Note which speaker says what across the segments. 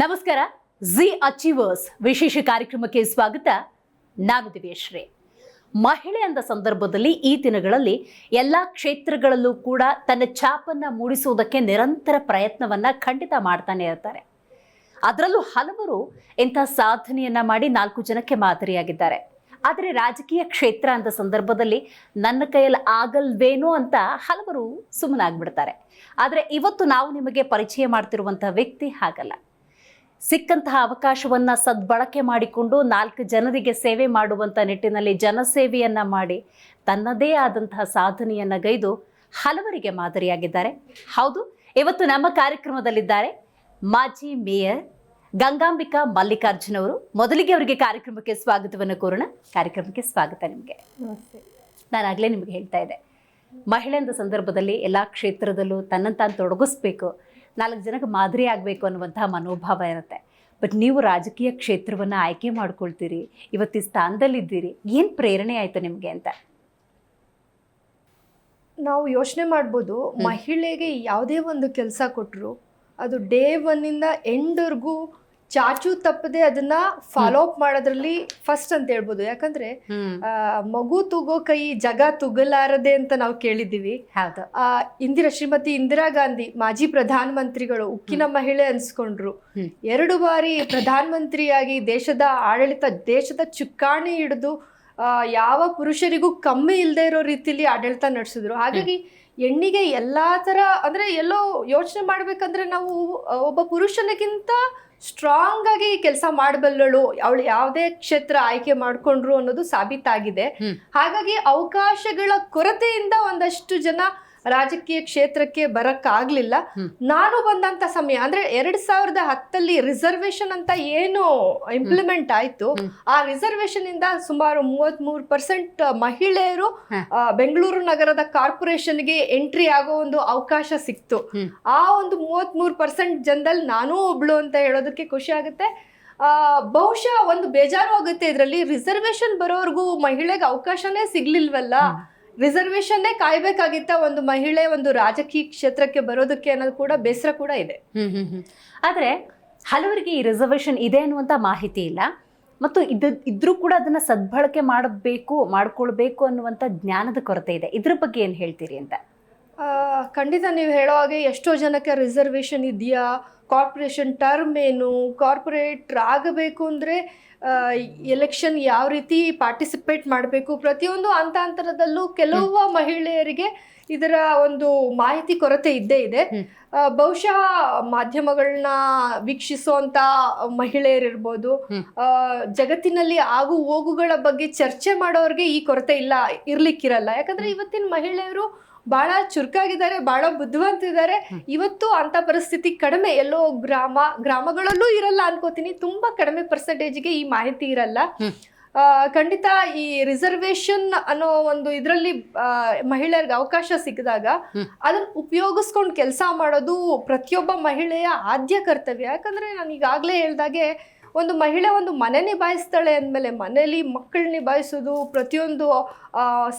Speaker 1: ನಮಸ್ಕಾರ. G achievers ವಿಶೇಷ ಕಾರ್ಯಕ್ರಮಕ್ಕೆ ಸ್ವಾಗತ. ನಾನು ದಿವ್ಯಶ್ರೀ. ಮಹಿಳೆ ಅಂದ ಸಂದರ್ಭದಲ್ಲಿ ಈ ದಿನಗಳಲ್ಲಿ ಎಲ್ಲ ಕ್ಷೇತ್ರಗಳಲ್ಲೂ ಕೂಡ ತನ್ನ ಛಾಪನ್ನು ಮೂಡಿಸುವುದಕ್ಕೆ ನಿರಂತರ ಪ್ರಯತ್ನವನ್ನ ಖಂಡಿತ ಮಾಡ್ತಾನೆ ಇರ್ತಾರೆ. ಅದರಲ್ಲೂ ಹಲವರು ಇಂಥ ಸಾಧನೆಯನ್ನ ಮಾಡಿ 4 ಜನಕ್ಕೆ ಮಾದರಿಯಾಗಿದ್ದಾರೆ. ಆದರೆ ರಾಜಕೀಯ ಕ್ಷೇತ್ರ ಅಂದ ಸಂದರ್ಭದಲ್ಲಿ ನನ್ನ ಕೈಯಲ್ಲಿ ಆಗಲ್ವೇನೋ ಅಂತ ಹಲವರು ಸುಮ್ಮನಾಗ್ಬಿಡ್ತಾರೆ. ಆದರೆ ಇವತ್ತು ನಾವು ನಿಮಗೆ ಪರಿಚಯ ಮಾಡ್ತಿರುವಂತಹ ವ್ಯಕ್ತಿ ಹಾಗಲ್ಲ. ಸಿಕ್ಕಂತಹ ಅವಕಾಶವನ್ನ ಸದ್ಬಳಕೆ ಮಾಡಿಕೊಂಡು 4 ಜನರಿಗೆ ಸೇವೆ ಮಾಡುವಂಥ ನಿಟ್ಟಿನಲ್ಲಿ ಜನಸೇವೆಯನ್ನ ಮಾಡಿ ತನ್ನದೇ ಆದಂತಹ ಸಾಧನೆಯನ್ನ ಗೈದು ಹಲವರಿಗೆ ಮಾದರಿಯಾಗಿದ್ದಾರೆ. ಹೌದು, ಇವತ್ತು ನಮ್ಮ ಕಾರ್ಯಕ್ರಮದಲ್ಲಿದ್ದಾರೆ ಮಾಜಿ ಮೇಯರ್ ಗಂಗಾಂಬಿಕಾ ಮಲ್ಲಿಕಾರ್ಜುನ್ ಅವರು. ಮೊದಲಿಗೆ ಅವರಿಗೆ ಕಾರ್ಯಕ್ರಮಕ್ಕೆ ಸ್ವಾಗತವನ್ನು ಕೋರೋಣ. ಕಾರ್ಯಕ್ರಮಕ್ಕೆ ಸ್ವಾಗತ ನಿಮಗೆ. ನಾನು ಆಗಲೇ ನಿಮಗೆ ಹೇಳ್ತಾ ಇದ್ದೆ, ಮಹಿಳೆ ಅಂದ ಸಂದರ್ಭದಲ್ಲಿ ಎಲ್ಲ ಕ್ಷೇತ್ರದಲ್ಲೂ ತನ್ನನ್ನು ತಾನು ತೊಡಗಿಸ್ಬೇಕು, 4 ಜನಕ್ಕೆ ಮಾದರಿ ಆಗಬೇಕು ಅನ್ನುವಂತಹ ಮನೋಭಾವ ಇರುತ್ತೆ. ಬಟ್ ನೀವು ರಾಜಕೀಯ ಕ್ಷೇತ್ರವನ್ನು ಆಯ್ಕೆ ಮಾಡ್ಕೊಳ್ತೀರಿ, ಇವತ್ತು ಈ ಸ್ಥಾನದಲ್ಲಿದ್ದೀರಿ. ಏನು ಪ್ರೇರಣೆ ಆಯಿತು ನಿಮಗೆ ಅಂತ?
Speaker 2: ನಾವು ಯೋಚನೆ ಮಾಡ್ಬೋದು, ಮಹಿಳೆಗೆ ಯಾವುದೇ ಒಂದು ಕೆಲಸ ಕೊಟ್ಟರು ಅದು ಡೇ 1ಇಂದ ಎಂಡ್ವರೆಗೂ ಚಾಚು ತಪ್ಪದೆ ಅದನ್ನ ಫಾಲೋ ಅಪ್ ಮಾಡೋದ್ರಲ್ಲಿ ಫಸ್ಟ್ ಅಂತ ಹೇಳ್ಬೋದು. ಯಾಕಂದ್ರೆ ಮಗು ತೂಗೋ ಕೈ ಜಗ ತುಗಲಾರದೆ ಅಂತ ನಾವು ಕೇಳಿದ್ದೀವಿ. ಶ್ರೀಮತಿ ಇಂದಿರಾ ಗಾಂಧಿ ಮಾಜಿ ಪ್ರಧಾನ ಮಂತ್ರಿಗಳು ಉಕ್ಕಿನ ಮಹಿಳೆ ಅನ್ಸ್ಕೊಂಡ್ರು. 2 ಬಾರಿ ಪ್ರಧಾನ ಮಂತ್ರಿಯಾಗಿ ದೇಶದ ಆಡಳಿತ, ದೇಶದ ಚುಕ್ಕಾಣಿ ಹಿಡಿದು ಯಾವ ಪುರುಷರಿಗೂ ಕಮ್ಮಿ ಇಲ್ಲದೆ ಇರೋ ರೀತಿಲಿ ಆಡಳಿತ ನಡೆಸಿದ್ರು. ಹಾಗಾಗಿ ಹೆಣ್ಣಿಗೆ ಎಲ್ಲಾ ತರ ಅಂದ್ರೆ ಎಲ್ಲೋ ಯೋಚನೆ ಮಾಡ್ಬೇಕಂದ್ರೆ ನಾವು ಒಬ್ಬ ಪುರುಷನಿಗಿಂತ ಸ್ಟ್ರಾಂಗ್ ಆಗಿ ಕೆಲಸ ಮಾಡಬಲ್ಲಳು, ಅವಳು ಯಾವುದೇ ಕ್ಷೇತ್ರ ಆಯ್ಕೆ ಮಾಡ್ಕೊಂಡ್ರು ಅನ್ನೋದು ಸಾಬೀತಾಗಿದೆ. ಹಾಗಾಗಿ ಅವಕಾಶಗಳ ಕೊರತೆಯಿಂದ ಒಂದಷ್ಟು ಜನ ರಾಜಕೀಯ ಕ್ಷೇತ್ರಕ್ಕೆ ಬರಕ್ಕಾಗ್ಲಿಲ್ಲ. ನಾನು ಬಂದಂತ ಸಮಯ ಅಂದ್ರೆ 2010 ರಿಸರ್ವೇಶನ್ ಅಂತ ಏನು ಇಂಪ್ಲಿಮೆಂಟ್ ಆಯ್ತು, ಆ ರಿಸರ್ವೇಶನ್ ಇಂದ ಸುಮಾರು 33% ಮಹಿಳೆಯರು ಬೆಂಗಳೂರು ನಗರದ ಕಾರ್ಪೊರೇಷನ್ಗೆ ಎಂಟ್ರಿ ಆಗೋ ಒಂದು ಅವಕಾಶ ಸಿಕ್ತು. ಆ ಒಂದು 33% ಜನದಲ್ಲಿ ನಾನೂ ಒಬ್ಳು ಅಂತ ಹೇಳೋದಕ್ಕೆ ಖುಷಿ ಆಗುತ್ತೆ. ಬಹುಶಃ ಒಂದು ಬೇಜಾರು ಆಗುತ್ತೆ, ಇದ್ರಲ್ಲಿ ರಿಸರ್ವೇಶನ್ ಬರೋರ್ಗೂ ಮಹಿಳೆಗೆ ಅವಕಾಶನೇ ಸಿಗ್ಲಿಲ್ವಲ್ಲ, ರಿಸರ್ವೇಶನ್ನೇ ಕಾಯ್ಬೇಕಾಗಿತ್ತ ಒಂದು ಮಹಿಳೆ ಒಂದು ರಾಜಕೀಯ ಕ್ಷೇತ್ರಕ್ಕೆ ಬರೋದಕ್ಕೆ ಅನ್ನೋದು ಕೂಡ ಬೇಸರ ಕೂಡ ಇದೆ.
Speaker 1: ಆದರೆ ಹಲವರಿಗೆ ಈ ರಿಸರ್ವೇಶನ್ ಇದೆ ಅನ್ನುವಂಥ ಮಾಹಿತಿ ಇಲ್ಲ, ಮತ್ತು ಇದ್ರೂ ಕೂಡ ಅದನ್ನ ಸದ್ಬಳಕೆ ಮಾಡ್ಕೊಳ್ಬೇಕು ಅನ್ನುವಂಥ ಜ್ಞಾನದ ಕೊರತೆ ಇದೆ. ಇದ್ರ ಬಗ್ಗೆ ಏನು ಹೇಳ್ತೀರಿ ಅಂತ?
Speaker 2: ಖಂಡಿತ ನೀವು ಹೇಳೋ ಹಾಗೆ ಎಷ್ಟೋ ಜನಕ್ಕೆ ರಿಸರ್ವೇಶನ್ ಇದೆಯಾ, ಕಾರ್ಪೊರೇಷನ್ ಟರ್ಮ್ ಏನು, ಕಾರ್ಪೊರೇಟ್ ಆಗಬೇಕು ಅಂದರೆ ಎಲೆಕ್ಷನ್ ಯಾವ ರೀತಿ ಪಾರ್ಟಿಸಿಪೇಟ್ ಮಾಡಬೇಕು, ಪ್ರತಿಯೊಂದು ಹಂತದಲ್ಲೂ ಕೆಲವು ಮಹಿಳೆಯರಿಗೆ ಇದರ ಒಂದು ಮಾಹಿತಿ ಕೊರತೆ ಇದ್ದೇ ಇದೆ. ಬಹುಶಃ ಮಾಧ್ಯಮಗಳನ್ನ ವೀಕ್ಷಿಸುವಂತ ಮಹಿಳೆಯರಿರ್ಬೋದು, ಜಗತ್ತಿನಲ್ಲಿ ಆಗು ಹೋಗುಗಳ ಬಗ್ಗೆ ಚರ್ಚೆ ಮಾಡೋರಿಗೆ ಈ ಕೊರತೆ ಇರ್ಲಿಕ್ಕಿರಲ್ಲ. ಯಾಕಂದ್ರೆ ಇವತ್ತಿನ ಮಹಿಳೆಯರು ಬಹಳ ಚುರುಕಾಗಿದ್ದಾರೆ, ಬಹಳ ಬುದ್ಧಿವಂತಿದ್ದಾರೆ. ಇವತ್ತು ಅಂತ ಪರಿಸ್ಥಿತಿ ಕಡಿಮೆ, ಎಲ್ಲೋ ಗ್ರಾಮಗಳಲ್ಲೂ ಇರಲ್ಲ ಅನ್ಕೋತೀನಿ, ತುಂಬಾ ಕಡಿಮೆ ಪರ್ಸೆಂಟೇಜ್ಗೆ ಈ ಮಾಹಿತಿ ಇರಲ್ಲ. ಖಂಡಿತ ಈ ರಿಸರ್ವೇಶನ್ ಅನ್ನೋ ಒಂದು ಇದರಲ್ಲಿ ಮಹಿಳೆಯರಿಗೆ ಅವಕಾಶ ಸಿಕ್ಕಿದಾಗ ಅದನ್ನ ಉಪಯೋಗಿಸ್ಕೊಂಡು ಕೆಲಸ ಮಾಡೋದು ಪ್ರತಿಯೊಬ್ಬ ಮಹಿಳೆಯ ಆದ್ಯ ಕರ್ತವ್ಯ. ಯಾಕಂದ್ರೆ ನಾನು ಈಗಾಗಲೇ ಹೇಳ್ದಾಗೆ, ಒಂದು ಮಹಿಳೆ ಒಂದು ಮನೆ ನಿಭಾಯಿಸ್ತಾಳೆ ಅಂದಮೇಲೆ ಮನೇಲಿ ಮಕ್ಕಳು ನಿಭಾಯಿಸೋದು, ಪ್ರತಿಯೊಂದು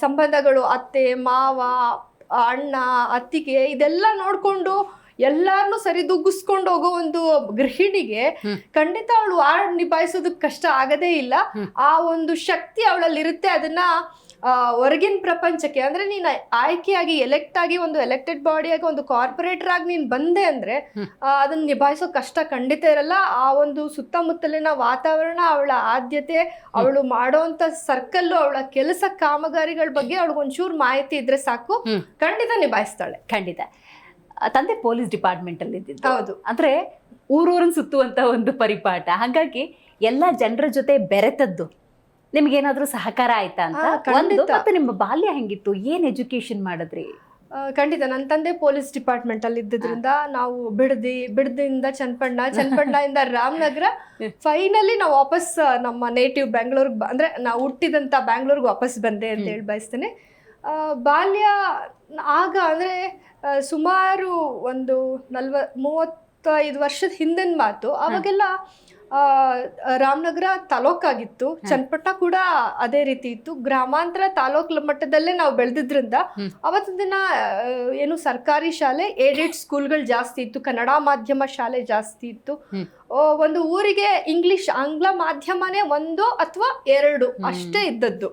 Speaker 2: ಸಂಬಂಧಗಳು, ಅತ್ತೆ ಮಾವ ಅಣ್ಣ ಅತ್ತಿಗೆ, ಇದೆಲ್ಲ ನೋಡ್ಕೊಂಡು ಎಲ್ಲಾರನ್ನೂ ಸರಿದೂಗಿಸ್ಕೊಂಡು ಹೋಗೋ ಒಂದು ಗೃಹಿಣಿಗೆ ಖಂಡಿತ ಅವಳು ನಿಭಾಯಿಸೋದಕ್ಕೆ ಕಷ್ಟ ಆಗದೇ ಇಲ್ಲ. ಆ ಒಂದು ಶಕ್ತಿ ಅವಳಲ್ಲಿ ಇರುತ್ತೆ. ಅದನ್ನ ಹೊರಗಿನ ಪ್ರಪಂಚಕ್ಕೆ ಅಂದ್ರೆ ನೀನು ಆಯ್ಕೆಯಾಗಿ ಎಲೆಕ್ಟ್ ಆಗಿ ಒಂದು ಎಲೆಕ್ಟೆಡ್ ಬಾಡಿಯಾಗಿ ಒಂದು ಕಾರ್ಪೊರೇಟರ್ ಆಗಿ ನೀನ್ ಬಂದೆ ಅಂದ್ರೆ ಅದನ್ನ ನಿಭಾಯಿಸೋ ಕಷ್ಟ ಖಂಡಿತ ಇರಲ್ಲ. ಆ ಒಂದು ಸುತ್ತಮುತ್ತಲಿನ ವಾತಾವರಣ, ಅವಳ ಆದ್ಯತೆ, ಅವಳು ಮಾಡೋಂತ ಸರ್ಕಲ್ಲು, ಅವಳ ಕೆಲಸ ಕಾಮಗಾರಿಗಳ ಬಗ್ಗೆ ಅವಳಿಗೊಂಚೂರು ಮಾಹಿತಿ ಇದ್ರೆ ಸಾಕು, ಖಂಡಿತ ನಿಭಾಯಿಸ್ತಾಳೆ.
Speaker 1: ಖಂಡಿತ. ತಂದೆ ಪೊಲೀಸ್ ಡಿಪಾರ್ಟ್ಮೆಂಟ್ ಅಲ್ಲಿ ಇದ್ದಿದ್ದು.
Speaker 2: ಹೌದು.
Speaker 1: ಅಂದ್ರೆ ಊರೂರನ್ನ ಸುತ್ತುವಂತ ಒಂದು ಪರಿಪಾಠ, ಹಾಗಾಗಿ ಎಲ್ಲಾ ಜನರ ಜೊತೆ ಬೆರೆತದ್ದು ನಿಮ್ಗೇನಾದ್ರೂ ಸಹಕಾರ ಆಯ್ತಾ ಅಂತ? ಮತ್ತೆ ನಿಮ್ಮ ಬಾಲ್ಯ ಹೆಂಗಿತ್ತು, ಏನ್ ಎಜುಕೇಶನ್ ಮಾಡಿದ್ರಿ?
Speaker 2: ಖಂಡಿತ ನನ್ನ ತಂದೆ ಪೊಲೀಸ್ ಡಿಪಾರ್ಟ್ಮೆಂಟ್ ಅಲ್ಲಿ ಇದ್ದಿದ್ರಿಂದ ನಾವು ಬಿಡದಿಯಿಂದ ಚನ್ನಪಣ್ಣ ರಾಮನಗರ, ಫೈನಲಿ ನಾವು ವಾಪಸ್ ನಮ್ಮ ನೇಟಿವ್ ಬ್ಯಾಂಗ್ಳೂರ್ಗೆ, ಅಂದ್ರೆ ನಾವು ಹುಟ್ಟಿದಂತ ಬ್ಯಾಂಗ್ಳೂರ್ಗೆ ವಾಪಸ್ ಬಂದೆ ಅಂತ ಹೇಳಿ ಬಯಸ್ತೇನೆ. ಬಾಲ್ಯ ಆಗ ಅಂದ್ರೆ ಸುಮಾರು ಒಂದು 35 ವರ್ಷದ ಹಿಂದಿನ ಮಾತು. ಅವಾಗೆಲ್ಲ ರಾಮನಗರ ತಾಲೂಕಾಗಿತ್ತು, ಚನ್ನಪಟ್ಟಣ ಕೂಡ ಅದೇ ರೀತಿ ಇತ್ತು. ಗ್ರಾಮಾಂತರ ತಾಲೂಕ್ ಮಟ್ಟದಲ್ಲೇ ನಾವು ಬೆಳೆದಿದ್ರಿಂದ ಅವತ್ತಿನ ದಿನ ಏನು ಸರ್ಕಾರಿ ಶಾಲೆ, ಏಡೆಡ್ ಸ್ಕೂಲ್ಗಳು ಜಾಸ್ತಿ ಇತ್ತು, ಕನ್ನಡ ಮಾಧ್ಯಮ ಶಾಲೆ ಜಾಸ್ತಿ ಇತ್ತು. ಒಂದು ಊರಿಗೆ ಆಂಗ್ಲ ಮಾಧ್ಯಮನೇ 1 ಅಥವಾ 2 ಅಷ್ಟೇ ಇದ್ದದ್ದು.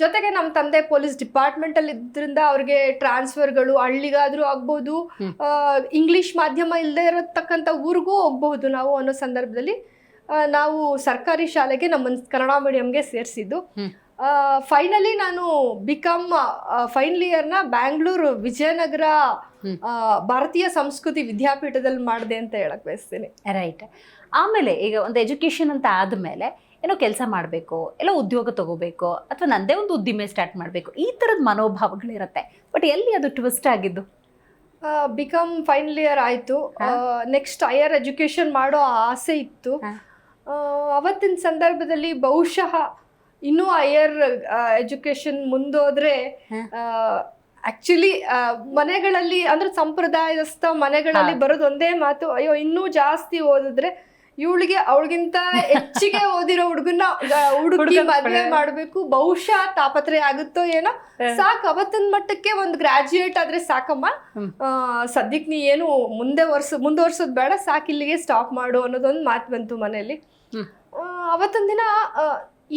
Speaker 2: ಜೊತೆಗೆ ನಮ್ಮ ತಂದೆ ಪೊಲೀಸ್ ಡಿಪಾರ್ಟ್ಮೆಂಟ್ ಅಲ್ಲಿ ಇದ್ರಿಂದ ಅವ್ರಿಗೆ ಟ್ರಾನ್ಸ್ಫರ್ಗಳು ಹಳ್ಳಿಗಾದ್ರೂ ಆಗ್ಬಹುದು, ಇಂಗ್ಲಿಷ್ ಮಾಧ್ಯಮ ಇಲ್ಲದೆ ಇರತಕ್ಕಂಥ ಊರಿಗೂ ಹೋಗ್ಬಹುದು ನಾವು ಅನ್ನೋ ಸಂದರ್ಭದಲ್ಲಿ ನಾವು ಸರ್ಕಾರಿ ಶಾಲೆಗೆ ನಮ್ಮ ಕನ್ನಡ ಮೀಡಿಯಂಗೆ ಸೇರಿಸಿದ್ದು. ಫೈನಲಿ ನಾನು ಬಿಕಾಮ್ ಫೈನಲ್ ಇಯರ್ನ ಬ್ಯಾಂಗ್ಳೂರು ವಿಜಯನಗರ ಭಾರತೀಯ ಸಂಸ್ಕೃತಿ ವಿದ್ಯಾಪೀಠದಲ್ಲಿ ಮಾಡಿದೆ ಅಂತ ಹೇಳಕ್ ಬಯಸ್ತೀನಿ.
Speaker 1: ರೈಟ್. ಆಮೇಲೆ ಈಗ ಒಂದು ಎಜುಕೇಶನ್ ಅಂತ ಆದಮೇಲೆ ಏನೋ ಕೆಲಸ ಮಾಡಬೇಕು, ಎಲ್ಲೋ ಉದ್ಯೋಗ ತಗೋಬೇಕು, ಅಥವಾ ನಂದೇ ಒಂದು ಉದ್ದಿಮೆ ಸ್ಟಾರ್ಟ್ ಮಾಡಬೇಕು, ಈ ಥರದ ಮನೋಭಾವಗಳಿರುತ್ತೆ. ಬಟ್ ಎಲ್ಲಿ ಅದು ಟ್ವಿಸ್ಟ್ ಆಗಿದ್ದು?
Speaker 2: ಬಿಕಾಮ್ ಫೈನಲ್ ಇಯರ್ ಆಯಿತು, ನೆಕ್ಸ್ಟ್ ಹೈಯರ್ ಎಜುಕೇಷನ್ ಮಾಡೋ ಆಸೆ ಇತ್ತು. ಅವತ್ತಿನ ಸಂದರ್ಭದಲ್ಲಿ ಬಹುಶಃ ಇನ್ನೂ ಹೈಯರ್ ಎಜುಕೇಷನ್ ಮುಂದೋದ್ರೆ ಆಕ್ಚುಲಿ ಮನೆಗಳಲ್ಲಿ ಅಂದ್ರೆ ಸಂಪ್ರದಾಯಸ್ಥ ಮನೆಗಳಲ್ಲಿ ಬರೋದು ಒಂದೇ ಮಾತು, ಅಯ್ಯೋ ಇನ್ನೂ ಜಾಸ್ತಿ ಓದಿದ್ರೆ ಅವಳಿಗಿಂತ ಹೆಚ್ಚಿಗೆ ಓದಿರೋ ಹುಡುಗಿ ಮದುವೆ ಮಾಡ್ಬೇಕು, ಬಹುಶಃ ತಾಪತ್ರೆ ಆಗುತ್ತೋ ಏನೋ, ಸಾಕು ಅವತ್ತಿನ ಮಟ್ಟಕ್ಕೆ ಒಂದು ಗ್ರಾಜುಯೇಟ್ ಆದ್ರೆ ಸಾಕಮ್ಮ, ಸದ್ಯಕ್ಕೆ ನೀ ಏನು ಮುಂದುವರ್ಸೋದ್ ಬೇಡ, ಸಾಕು ಇಲ್ಲಿಗೆ ಸ್ಟಾಪ್ ಮಾಡು ಅನ್ನೋದೊಂದು ಮಾತು ಬಂತು ಮನೆಯಲ್ಲಿ. ಅವತ್ತಿನ ದಿನ